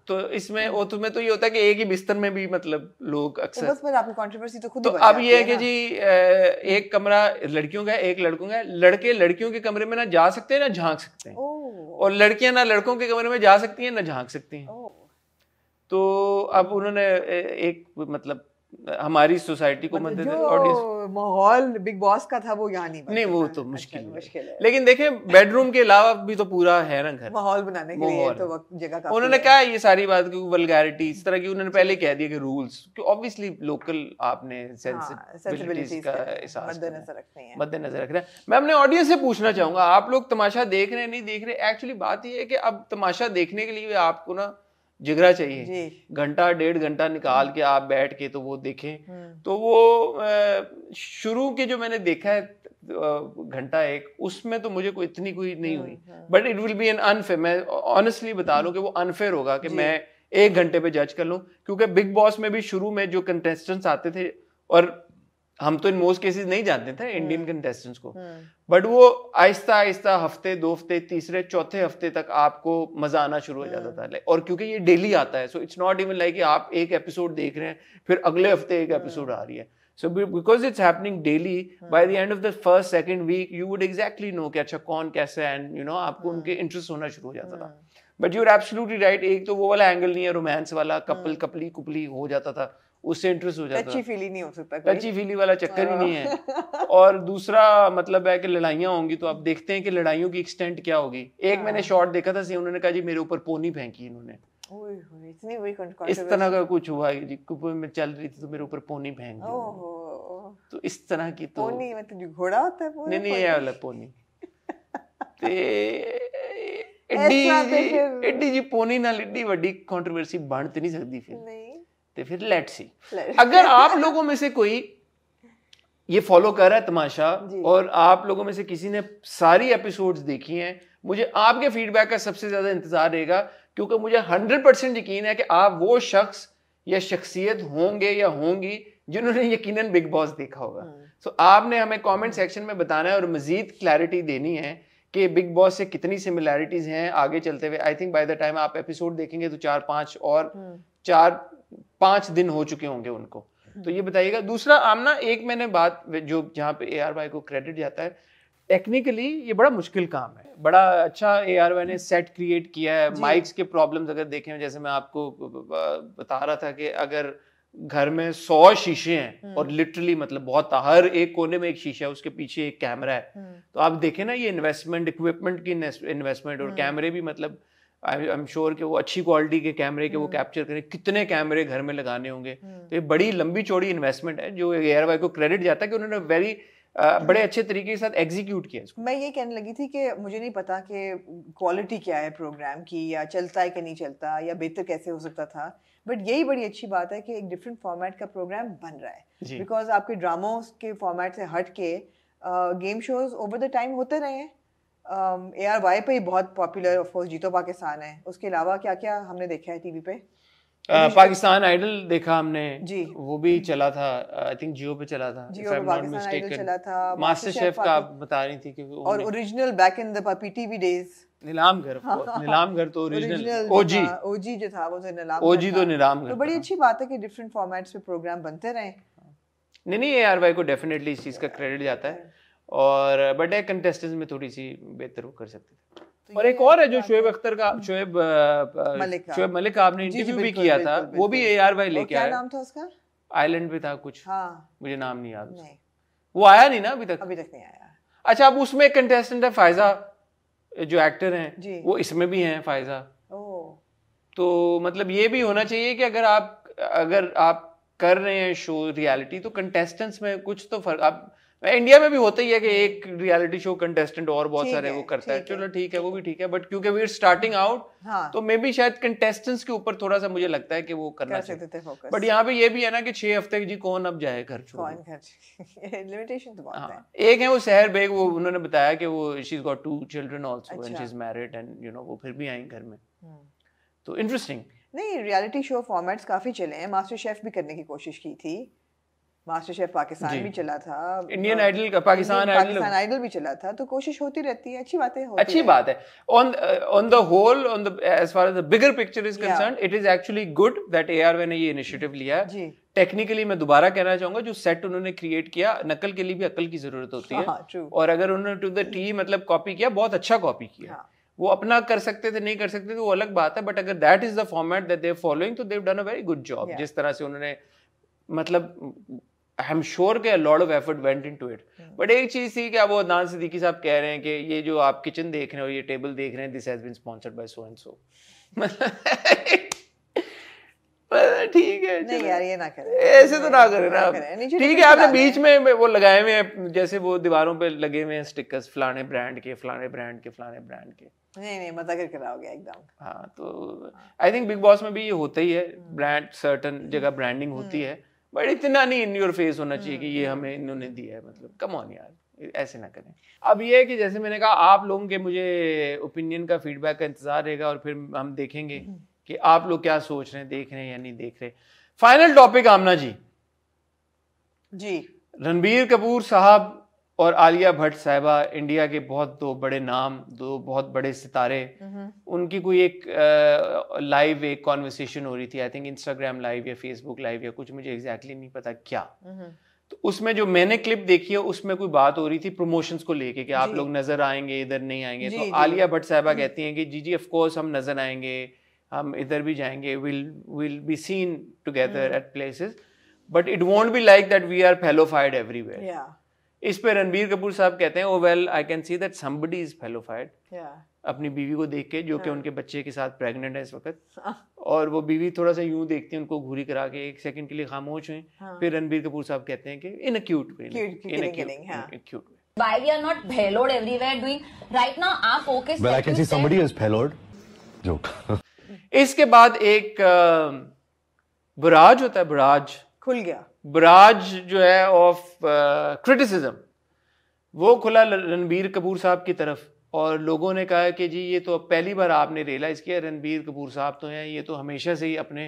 तो इसमें वो तुम्हें तो ये होता है कि एक ही बिस्तर में भी मतलब लोग अक्सर, बस आपकी कंट्रोवर्सी तो खुद तो अब ये है कि जी एक कमरा लड़कियों का है, एक लड़कों का है, लड़के लड़कियों के कमरे में ना जा सकते हैं ना झांक सकते हैं, और लड़कियां ना लड़कों के कमरे में जा सकती हैं ना झांक सकती हैं। तो अब उन्होंने एक मतलब हमारी सोसाइटी को मतलब माहौल बिग बॉस का था वो यहाँ नहीं वो तो मुश्किल है। लेकिन देखें बेडरूम के अलावा भी तो पूरा है ना घर, माहौल बनाने के लिए तो वक्त जगह काफी उन्होंने क्या ये सारी बात की वल्गैरिटी इस तरह की उन्होंने पहले कह दिया कि रूल्स, कि ऑब्वियसली लोकल आपने सेंसिबिलिटीज का एहसास मद्देनजर रख रहे हैं। मैं अपने ऑडियंस से पूछना चाहूंगा, आप लोग तमाशा देख रहे हैं नहीं देख रहे, एक्चुअली बात ये है कि अब तमाशा देखने के लिए आपको ना जिगरा चाहिए, घंटा 1.5 घंटा निकाल के आप बैठ के तो वो देखें। तो वो शुरू के जो मैंने देखा है घंटा एक, उसमें तो मुझे कोई नहीं हुई, but it will be an unfair, मैं ऑनेस्टली बता लूं कि वो अनफेयर होगा कि मैं 1 घंटे पे जज कर लूं, क्योंकि बिग बॉस में भी शुरू में जो कंटेस्टेंट्स आते थे, और हम तो इन मोस्ट केसेस नहीं जानते थे इंडियन कंटेस्टेंट्स को, बट वो आहिस्ता आहिस्ता हफ्ते 2 हफ्ते तीसरे चौथे हफ्ते तक आपको मजा आना शुरू हो जाता था, और क्योंकि ये डेली आता है, so it's not even like आप एक एपिसोड देख रहे हैं फिर अगले हफ्ते एक एपिसोड आ रही है। So because it's happening daily, by the end of the first second week, you would exactly know कि अच्छा कौन कैसे है, and you know आपको उनके इंटरेस्ट होना शुरू हो जाता था। But you're absolutely right, एक तो वो वाला एंगल नहीं है, रोमांस वाला कपली कुपली हो जाता था, उससे इंटरेस्ट हो जाता था, टची फीली नहीं हो सकता, टची फीली वाला चक्कर ही नहीं है। और दूसरा मतलब है कि लड़ाइयाँ होंगी तो आप देखते हैं कि लड़ाइयों की एक्सटेंट क्या होगी। एक मैंने शॉट देखा था, उन्होंने कहा जी मेरे ऊपर पोनी फेंकी इन्होंने, इस तरह का कुछ हुआ जी, कुएं में चल रही थी तो मेरे ऊपर पोनी फेंक दी, तो इस तरह की। तो पोनी मतलब जो घोड़ा होता है, नहीं ये वाला पोनी, एडी जी पोनी नाल एडी वड्डी कंट्रोवर्सी बन ते नहीं सकती फिर लेट्स सी। अगर आप लोगों में से कोई ये फॉलो कर रहा है तमाशा, और आप लोगों में से किसी ने सारी एपिसोड्स देखी हैं, मुझे आपके फीडबैक का सबसे ज्यादा इंतजार रहेगा, क्योंकि मुझे 100% यकीन है कि आप वो शख्स या शख्सियत होंगे या होंगी जिन्होंने यकीनन बिग बॉस देखा होगा। सो आपने हमें कमेंट सेक्शन में बताना है और मजीद क्लैरिटी देनी है कि बिग बॉस से कितनी सिमिलैरिटीज हैं आगे चलते हुए। I think by the time आप एपिसोड देखेंगे तो 4-5 और 4-5 दिन हो चुके होंगे उनको। तो ये बताइएगा। दूसरा आमना, एक मैंने बात जो जहाँ पे AR को क्रेडिट जाता है, टेक्निकली ये बड़ा मुश्किल काम है, बड़ा अच्छा AR ने सेट क्रिएट किया है। माइक्स के प्रॉब्लम्स अगर देखें, जैसे मैं आपको बता रहा था कि अगर घर में 100 शीशे हैं और लिटरली मतलब बहुत, हर एक कोने में एक शीशा है, उसके पीछे एक कैमरा है, तो आप देखें ना ये इन्वेस्टमेंट, इक्विपमेंट की इन्वेस्टमेंट, और कैमरे भी मतलब आई एम श्योर कि वो अच्छी क्वालिटी के कैमरे के वो कैप्चर करें, कितने कैमरे घर में लगाने होंगे। तो ये बड़ी लंबी चौड़ी इन्वेस्टमेंट है जो AR को क्रेडिट जाता है कि उन्होंने वेरी बड़े अच्छे तरीके के साथ एग्जीक्यूट किया इसको। मैं ये कहने लगी थी कि मुझे नहीं पता कि क्वालिटी क्या है प्रोग्राम की, या चलता है कि नहीं चलता, या बेहतर कैसे हो सकता था, बट यही बड़ी अच्छी बात है कि एक डिफरेंट फॉर्मेट का प्रोग्राम बन रहा है। बिकॉज आपके ड्रामों के फॉर्मेट से हट के game shows over the time होते रहे हैं। ARY पे ही बहुत पॉपुलर ऑफ कोर्स जीतो पाकिस्तान है, उसके अलावा क्या क्या हमने देखा है टीवी पे? पाकिस्तान आइडल देखा हमने जी, वो भी चला था, आई थिंक जियो पे चला था, जियो पे पाकिस्तान आइडल चला था। मास्टर शेफ का आप बता रही थी कि और original back in the PTV days नीलाम घर, नीलाम घर तो ओरिजिनल ओजी जो था वो तो नीलाम ओजी तो नीलाम घर। तो बड़ी अच्छी बात है कि डिफरेंट फॉर्मेट्स पे प्रोग्राम बनते रहे। नहीं, ARY को डेफिनेटली इस चीज का क्रेडिट जाता है, और बट है कंटेस्टेंट्स में थोड़ी सी बेहतर वो कर सकते थे। और एक और है जो शोएब अख्तर का, शोएब मलिक का आपने इंटरव्यू भी किया था, वो भी ARY लेके आया। क्या नाम था उसका? आइलैंड पे था कुछ, हाँ मुझे नाम नहीं याद। वो आया नहीं ना अभी तक नहीं आया। अच्छा, अब उसमें कंटेस्टेंट है फायजा, जो एक्टर हैं वो इसमें भी हैं फायजा। तो मतलब ये भी होना चाहिए कि अगर आप कर रहे हैं शो रियलिटी, तो कंटेस्टेंट्स में कुछ तो फर्क, आप इंडिया में भी होता ही है कि एक रियलिटी शो कंटेस्टेंट और बहुत सारे वो करता है, चलो ठीक है, वो भी ठीक है, बट क्योंकि वी आर स्टार्टिंग आउट, तो मे बी शायद कंटेस्टेंट्स के ऊपर थोड़ा सा मुझे लगता है कि वो करना चाहिए। बट यहाँ पे ये भी है ना कि 6 हफ्ते जी कौन अब जाए घर छोड़, लिमिटेशन तो बहुत है। एक है वो सहर बेग, वो उन्होंने बताया कि वो she is got 2 children also and she is married, and you know वो फिर भी आई घर में। तो इंटरेस्टिंग। नहीं, रियलिटी शो फॉर्मेट्स काफी चले हैं, मास्टर शेफ भी करने की कोशिश की थी, मास्टर शेफ पाकिस्तान भी चला था, इंडियन आइडल का पाकिस्तान आइडल भी चला था, तो कोशिश होती रहती है, अच्छी बातें होती अच्छी बात है। on the whole, as far as the bigger picture is concerned, it is actually good that ARY ने ये इनिशिएटिव लिया है। टेक्निकली मैं दोबारा कहना चाहूंगा, जो सेट उन्होंने क्रिएट किया, नकल के लिए भी अकल की जरूरत होती है, और अगर उन्होंने टू द टी मतलब कॉपी किया, बहुत अच्छा कॉपी किया। वो अपना कर सकते थे, नहीं कर सकते थे, वो अलग बात है, बट अगर that is the format that they are following, तो they have done a very good job. जिस तरह से उन्होंने मतलब आई एम श्योर के lot of effort went into it. But एक चीज थी कि अब वो अदनान सिद्दीकी साहब कह रहे हैं कि ये जो आप किचन देख रहे हो, ये टेबल देख रहे हैं, this has been sponsored by so and so. ठीक है, नहीं यार ये ना करें, ऐसे तो ना करें ना, ठीक है। आपने बीच में वो लगाए हुए हैं, जैसे वो दीवारों पे लगे हुए हैं स्टिकर्स, फलाने ब्रांड के, फलाने ब्रांड के, फलाने ब्रांड के। नहीं मजा करके रहोगे एकदम। हाँ, तो आई थिंक बिग बॉस में भी ये होता ही है, ब्रांड सर्टन जगह ब्रांडिंग होती है, बट इतना नहीं इन योर फेस होना चाहिए कि ये हमें इन्होंने दिया है, मतलब कम ऑन यार, ऐसे ना करें। अब ये है कि जैसे मैंने कहा, आप लोगों के मुझे ओपिनियन का, फीडबैक का इंतजार रहेगा, और फिर हम देखेंगे कि आप लोग क्या सोच रहे हैं, देख रहे हैं या नहीं देख रहे। फाइनल टॉपिक आमना जी, रणबीर कपूर साहब और आलिया भट्ट साहिबा, इंडिया के बहुत दो बड़े नाम, दो बहुत बड़े सितारे, उनकी कोई एक लाइव एक कॉन्वर्सेशन हो रही थी, आई थिंक इंस्टाग्राम लाइव या फेसबुक लाइव या कुछ, मुझे एग्जैक्टली नहीं पता क्या। तो उसमें जो मैंने क्लिप देखी है, उसमें कोई बात हो रही थी प्रमोशंस को लेके कि आप लोग नजर आएंगे, इधर नहीं आएंगे। तो आलिया भट्ट साहिबा कहती हैं कि जी ऑफ कोर्स हम नजर आएंगे, हम इधर भी जाएंगे, will be seen together at places, but it won't be like that we are fellowfied everywhere. इस पे रणबीर कपूर साहब कहते हैं, oh well I can see that somebody is fellowfied, अपनी बीवी को देख के, जो कि उनके बच्चे के साथ प्रेग्नेंट है इस वक्त, और वो बीवी थोड़ा सा यूं देखती है उनको, घूरी करा के एक सेकंड के लिए खामोश हुए। फिर रणबीर कपूर साहब कहते हैं कि in a cute way, in a cute way, why we are not payload everywhere doing right now our focus, well I can see somebody is payload joke। इसके बाद एक बुराज होता है, बुराज खुल गया, बुराज जो है ऑफ क्रिटिसिज्म, वो खुला रणबीर कपूर साहब की तरफ, और लोगों ने कहा कि जी ये तो पहली बार आपने रियलाइज किया, रणबीर कपूर साहब तो हैं, ये तो हमेशा से ही अपने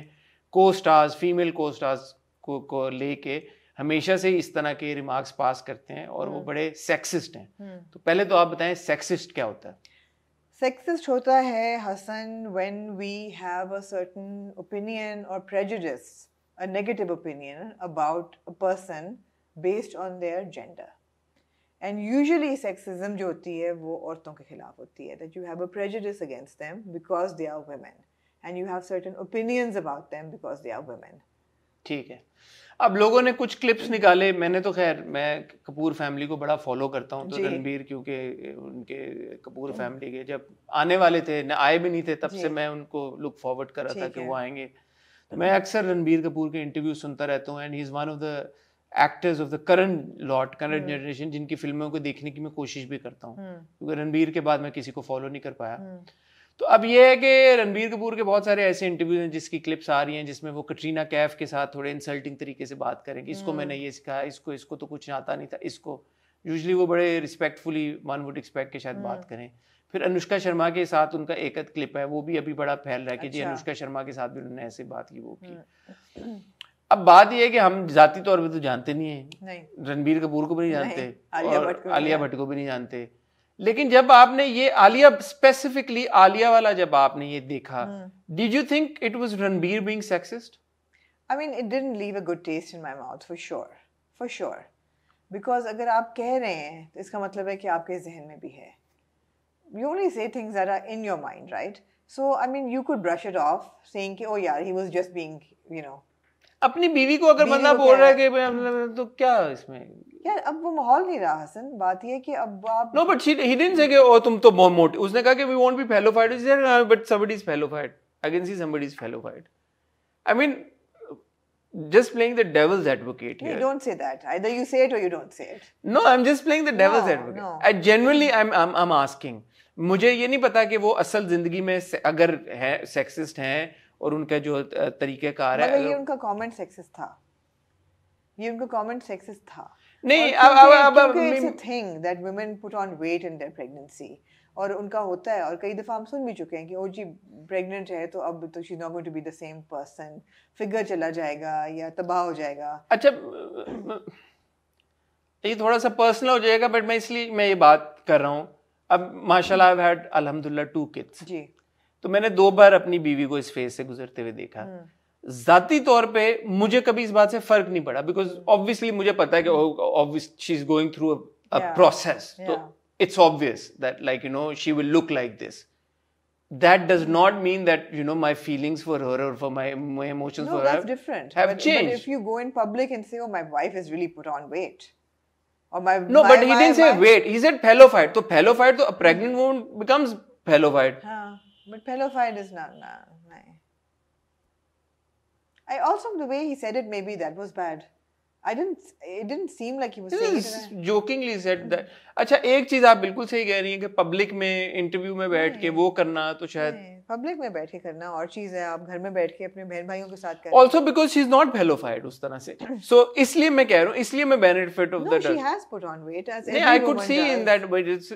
को स्टार्स, फीमेल को स्टार्स को लेके हमेशा से ही इस तरह के रिमार्क्स पास करते हैं, और वो बड़े सेक्सिस्ट हैं। तो पहले तो आप बताएं सेक्सिस्ट क्या होता है? Sexist होता है Hassan when we have a certain opinion or prejudice, a negative opinion about a person based on their gender. And usually sexism जो होती है वो औरतों के खिलाफ होती है, that you have a prejudice against them because they are women and you have certain opinions about them because they are women. ठीक है. अब लोगों ने कुछ क्लिप्स निकाले, मैंने तो खैर मैं कपूर फैमिली को बड़ा फॉलो करता हूँ, तो रणबीर क्योंकि उनके कपूर फैमिली के जब आने वाले थे, न आए भी नहीं थे, तब से मैं उनको लुक फॉरवर्ड कर रहा था कि वो आएंगे. तो मैं अक्सर रणबीर कपूर के इंटरव्यू सुनता रहता हूँ, and he is one of the actors of the current generation जिनकी फिल्मों को देखने की मैं कोशिश भी करता हूँ, क्योंकि रणबीर के बाद मैं किसी को फॉलो नहीं कर पाया. तो अब ये है कि रणबीर कपूर के बहुत सारे ऐसे इंटरव्यूज हैं जिसकी क्लिप्स आ रही हैं जिसमें वो कटरीना कैफ के साथ थोड़े इंसल्टिंग तरीके से बात करें कि इसको मैंने ये सिखाया, इसको तो कुछ आता नहीं था, इसको यूजुअली वो बड़े रिस्पेक्टफुली वन वुड एक्सपेक्ट के शायद बात करें. फिर अनुष्का शर्मा के साथ उनका एक क्लिप है, वो भी अभी बड़ा फैल रहा है कि जी अनुष्का शर्मा के साथ भी उन्होंने ऐसे बात की, वो की. अब बात ये है कि हम जाती तौर पे तो जानते नहीं है, रणबीर कपूर को भी नहीं जानते और आलिया भट्ट को भी नहीं जानते, लेकिन जब आपने ये आलिया स्पेसिफिकली आलिया वाला जब आपने ये देखा, did you think it was Ranbir being sexist? I mean, it didn't leave a good taste in my mouth for sure, because अगर आप कह रहे हैं तो इसका मतलब है कि आपके जहन में भी है. You only say things that are in your mind, right? So I mean, you could brush it off saying कि oh यार he was just being, you know. अपनी बीवी को अगर बंदा बोल रहा है कि तो क्या इसमें यार, अब वो माहौल नहीं रहा हसन. बात ये है कि अब आप no but he didn't say कि ओ तुम तो बहुत मोटे, उसने कहा कि we won't be fellowfied, he said but somebody is fellowfied, I can see somebody is fellowfied. I mean just playing the devil's advocate here. You don't say that, either you say it or you don't say it. No, I'm just playing the devil's advocate. No. I genuinely I'm asking, मुझे ये नहीं पता कि वो असल जिंदगी में अगर है सेक्सिस्ट हैं और उनका जो तरीक़ेकार है, ये उनका कमेंट सेक्सिस्ट था, ये उनका कमेंट सेक्सिस्ट था. नहीं, अब it's a thing that women put on weight in their pregnancy, और उनका होता है, और कई दफा हम सुन भी चुके हैं कि ओ जी प्रेग्नेंट है तो अब तो she's not going to be the same person, figure चला जाएगा या तबाह हो जाएगा. अच्छा, ये थोड़ा सा पर्सनल हो जाएगा, बट मैं ये बात कर रहा हूँ. अब माशाल्लाह I've had अल्हम्दुलिल्लाह 2 kids जी, तो मैंने 2 बार अपनी बीवी को इस फेज से गुजरते हुए देखा. जाती तौर पे मुझे कभी इस बात से फर्क नहीं पड़ा, बिकॉज ऑब्वियसली मुझे पता है कि obviously she is going through a process, तो it's obvious that like you know she will look like this. That does not mean that you know my feelings for her or for my emotions for her. No, that's different. Have changed. But if you go in public and say, "Oh, my wife has really put on weight," or my but he didn't say weight. He said fellofied. So fellofied, so a pregnant woman becomes fellofied. But fellofied is not. Nah. I also the way he said it, maybe that was bad. It didn't seem like he was saying it. Jokingly said that. अच्छा, एक चीज आप बिल्कुल सही कह रही हैं कि पब्लिक में इंटरव्यू में बैठ के वो करना तो शायद पब्लिक में बैठ के करना और चीज है, आप घर में बैठ के अपने बहन भाइयों के साथ करना. Also because she is not fellofied उस तरह से. So इसलिए मैं कह रहा हूँ, इसलिए मैं benefit of the. No, she has put on weight as every woman does. I could see in that, but it's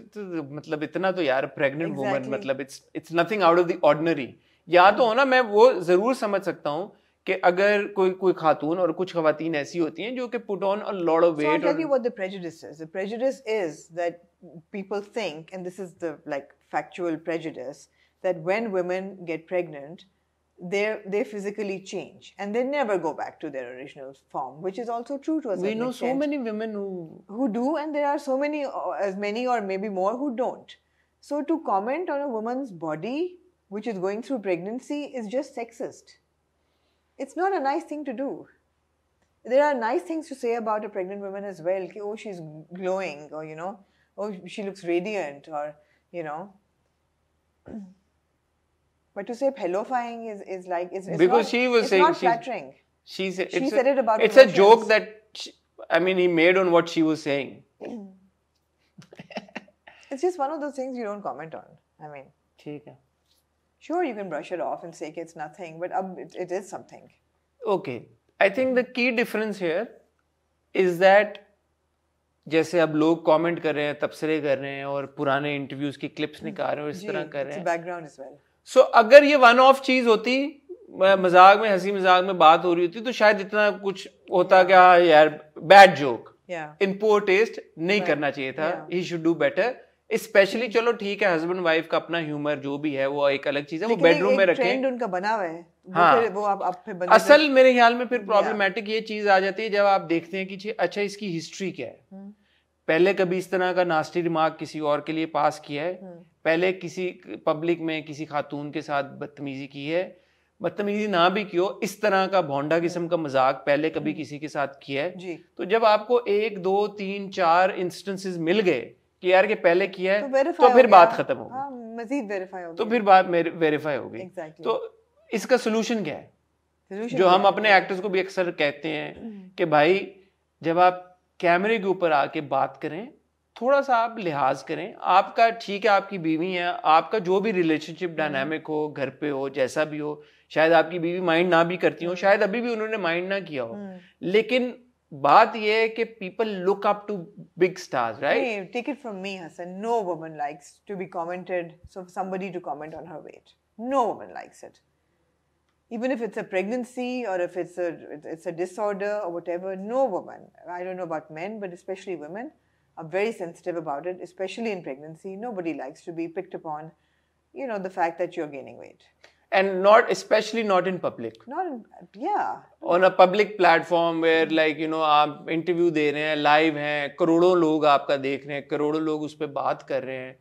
मतलब इतना तो यार pregnant woman मतलब it's nothing out of the ordinary. या तो हो ना, मैं वो जरूर समझ सकता हूँ कि अगर कोई खातून और कुछ खवातीन ऐसी होती हैं जो कि put on a lot of weight. So I'll tell you what the prejudice is. The prejudice is that people think, and this is the like factual prejudice, that when women get pregnant, they physically change and they never go back to their original form, which is also true to a certain extent. We know so many women who do, and there are so many, as many or maybe more who don't. So to comment on a woman's body which is going through pregnancy is just sexist. It's not a nice thing to do. There are nice things to say about a pregnant woman as well. Ki, oh, she's glowing, or you know, oh, she looks radiant, or you know. But to say pellofying is like it's because not, she was it's saying not flattering. She said it about. It's emotions. A joke that he made on what she was saying. It's just one of those things you don't comment on. I mean, ठीक है. Sure, you can brush it off and say it's nothing, but it is something. Okay, I think the key difference here is that जैसे अब लोग comment कर रहे हैं, तबसरे कर रहे हैं और पुराने इंटरव्यूज की क्लिप्स निकाल रहे हैं और इस तरह कर रहे हैं. Background as well. So अगर ये वन ऑफ चीज होती, मजाक में हंसी मजाक में बात हो रही होती, तो शायद इतना कुछ होता कि यार बैड जोक, इन पोर टेस्ट नहीं करना चाहिए था. He should do better. Specially चलो ठीक है, हस्बैंड वाइफ का अपना ह्यूमर जो भी है वो एक अलग चीज है, वो लेकिन बेडरूम में रखें। ट्रेंड उनका बना हुआ है, हाँ, फिर वो आप फिर असल मेरे ख्याल में फिर प्रॉब्लमेटिक ये चीज आ जाती है जब आप देखते हैं कि अच्छा इसकी हिस्ट्री क्या है, पहले कभी इस तरह का नास्टी रिमार्क किसी और के लिए पास किया है, पहले किसी पब्लिक में किसी खातून के साथ बदतमीजी की है, बदतमीजी ना भी की हो, इस तरह का भोंडा किस्म का मजाक पहले कभी किसी के साथ किया है। तो जब आपको 1 2 3 4 इंस्टेंसेस मिल गए कि यार के पहले किया है, तो फिर बात खत्म हो गई, मजीद वेरीफाई हो गई, तो फिर बात वेरीफाई हो गई। तो इसका सोल्यूशन क्या है? जो हम अपने एक्टर्स को भी अक्सर कहते हैं कि भाई जब आप कैमरे के ऊपर आके बात करें, थोड़ा सा आप लिहाज करें। आपका ठीक है, आपकी बीवी है, आपका जो भी रिलेशनशिप डायनामिक हो, घर पे हो, जैसा भी हो, शायद आपकी बीवी माइंड ना भी करती हो, शायद अभी भी उन्होंने माइंड ना किया हो, लेकिन बात यह है कि people look up to big stars, right? Take it from me Hasan, no woman likes to be commented, so somebody to comment on her weight, no woman likes it. Even if it's a pregnancy or if it's a disorder or whatever, no woman, I don't know about men, but especially women are very sensitive about it, especially in pregnancy. Nobody likes to be picked upon, you know, the fact that you're gaining weight. And especially not in public. Yeah. On a public platform where like, you know, आप interview दे रहे हैं, live हैं, करोड़ों लोग आपका देख रहे हैं, करोड़ों लोग उस पर बात कर रहे हैं,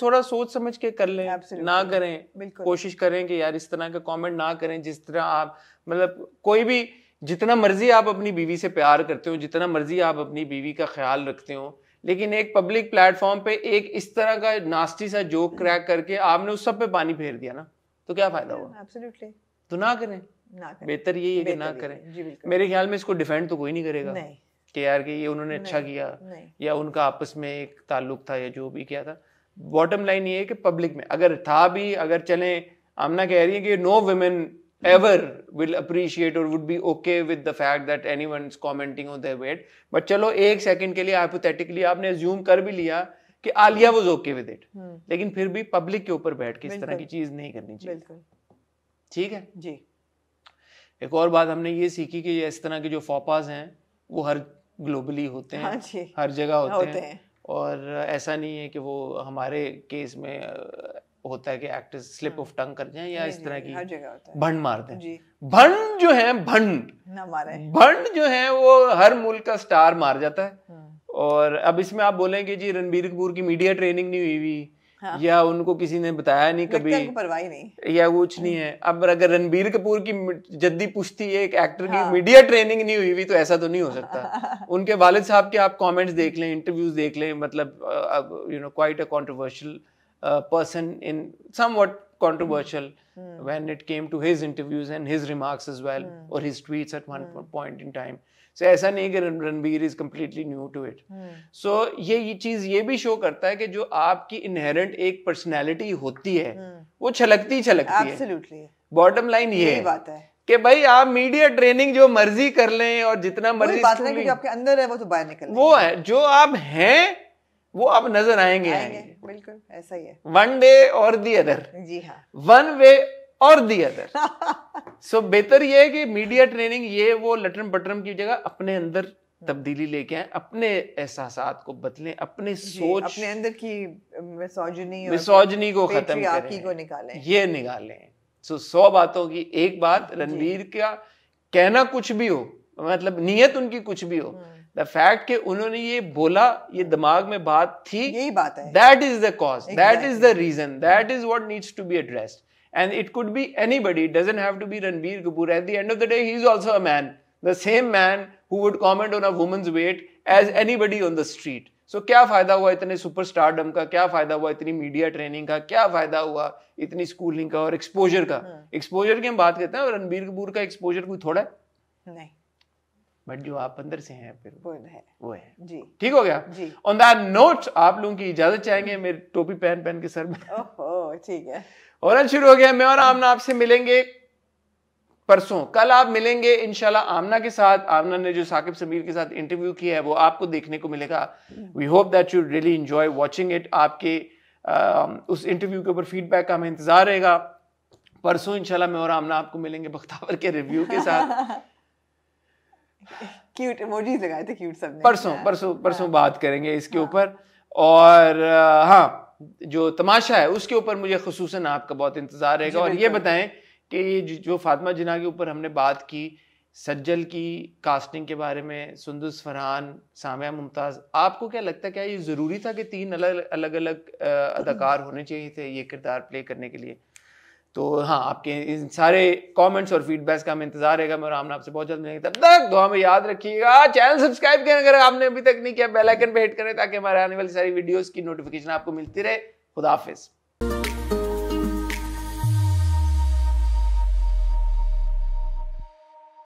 थोड़ा सोच समझ के कर लें, ना करें, कोशिश करें कि यार इस तरह का कमेंट ना करें। जिस तरह आप मतलब कोई भी, जितना मर्जी आप अपनी बीवी से प्यार करते हो, जितना मर्जी आप अपनी बीवी का ख्याल रखते हो, लेकिन एक पब्लिक प्लेटफॉर्म पे एक इस तरह का नास्टी सा जोक क्रैक करके आपने उस सब पे पानी फेर दिया ना, तो क्या फायदा हुआ? एब्सोल्युटली। तो ना करें, बेहतर यही है कि ना करें। मेरे ख्याल में इसको डिफेंड तो कोई नहीं करेगा कि यार कि ये उन्होंने अच्छा किया या उनका आपस में एक ताल्लुक था या जो भी किया था। बॉटम लाइन ये है कि पब्लिक में अगर था भी, अगर चले, आमना कह रही है कि no women ever will appreciate or would be okay with the fact that anyone is commenting on their weight, but चलो एक सेकंड के लिए hypothetically आपने assume कर भी लिया कि Alia was okay with it, लेकिन फिर भी पब्लिक के ऊपर बैठ के इस तरह की चीज नहीं करनी चाहिए। ठीक है जी। एक और बात हमने ये सीखी कि इस तरह के जो फॉपाज हैं वो हर ग्लोबली होते हैं, हर जगह होते हैं, और ऐसा नहीं है कि वो हमारे केस में होता है कि एक्टर्स स्लिप ऑफ टंग कर जाएं या इस तरह की भंड मार दें। भंड जो है, भंड जो है वो हर मुल्क का स्टार मार जाता है। और अब इसमें आप बोलेंगे जी रणबीर कपूर की मीडिया ट्रेनिंग नहीं हुई हुई, या उनको किसी ने बताया नहीं कभी, या कुछ नहीं है। अब अगर रणबीर कपूर की जद्दी पुश्ती एक एक्टर की मीडिया ट्रेनिंग नहीं हुई हुई तो ऐसा तो नहीं हो सकता। उनके वालिद साहब के आप कमेंट्स देख लें, इंटरव्यूज देख लें, मतलब you know quite a controversial person in somewhat controversial when it came to his interviews and his remarks as well, or his tweets at one point in time. So ऐसा नहीं कि Ranbir is completely new to it. So ये चीज ये भी show करता है कि जो आपकी inherent एक personality होती है वो छलकती है। Absolutely. Bottom line ये बात है कि भाई आप मीडिया ट्रेनिंग जो मर्जी कर लें और जितना मर्जी, बात नहीं कि जो आपके अंदर है वो तो बाहर निकल, वो है जो आप हैं वो आप नजर आएंगे। बिल्कुल ऐसा ही है, वन डे और दी अदर। जी हाँ, वन वे और दी अदर। सो बेहतर ये है कि मीडिया ट्रेनिंग ये वो लटरम पटरम की जगह अपने अंदर तब्दीली लेके आए, अपने एहसासात को बदलें, अपने सोच, अपने अंदर की मिसोजिनी को खत्म करें, ये निकालें। सो 100 बातों की एक बात, रणबीर का कहना कुछ भी हो, मतलब नीयत उनकी कुछ भी हो, द फैक्ट कि उन्होंने ये बोला, ये दिमाग में बात थी, यही बात है, that is the cause, that is the reason, that is what needs to be addressed, and it could be anybody, it doesn't have to be Ranbir Kapoor. At the end of the day he is also a man, the same man who would comment on a woman's weight as anybody on the street. So क्या फायदा हुआ इतने superstardom का, क्या फायदा हुआ इतनी media training का, क्या फायदा हुआ इतनी स्कूलिंग का और एक्सपोजर का। एक्सपोजर की हम बात करते हैं, रणबीर कपूर का एक्सपोजर कोई थोड़ा है नहीं, बट जो आप अंदर से हैं फिर वो है जी। ठीक हो गया जी। ऑन दैट नोट आप लोगों की इजाजत चाहेंगे, मेरे टोपी पहन के सर में। ओहो ठीक है, और शुरू हो गया। मैं और आमना आपसे मिलेंगे परसों, कल आप मिलेंगे इंशाल्लाह आमना के साथ। आमना ने जो साकिब समीर के साथ इंटरव्यू किया है वो आपको देखने को मिलेगा। We hope that you really enjoy watching it. आपके उस इंटरव्यू के ऊपर फीडबैक का हमें इंतजार रहेगा। परसों इंशाल्लाह मैं और आमना आपको मिलेंगे बख्तावर के रिव्यू के साथ। क्यूट इमोजीज लगाए थे, क्यूट सबने। परसों बात करेंगे इसके ऊपर। और हाँ, जो तमाशा है उसके ऊपर मुझे खुसूसन आपका बहुत इंतजार रहेगा। और ये बताएं कि ये जो फातिमा जिन्ना के ऊपर हमने बात की, सज्जल की कास्टिंग के बारे में, सुंदस फरहान, सामिया मुमताज, आपको क्या लगता है, क्या ये ज़रूरी था कि 3 अलग अलग अदाकार होने चाहिए थे ये किरदार प्ले करने के लिए? तो हाँ, आपके इन सारे कमेंट्स और फीडबैक्स का हमें इंतजार रहेगा। मैं राम आपसे बहुत जल्द मिलेंगे, तब तक दुआ में याद रखिएगा, चैनल सब्सक्राइब करें अगर आपने अभी तक नहीं किया, बेल आइकन पे हिट करें ताकि हमारे आने वाली सारी वीडियोस की नोटिफिकेशन आपको मिलती रहे। खुदा हाफिज।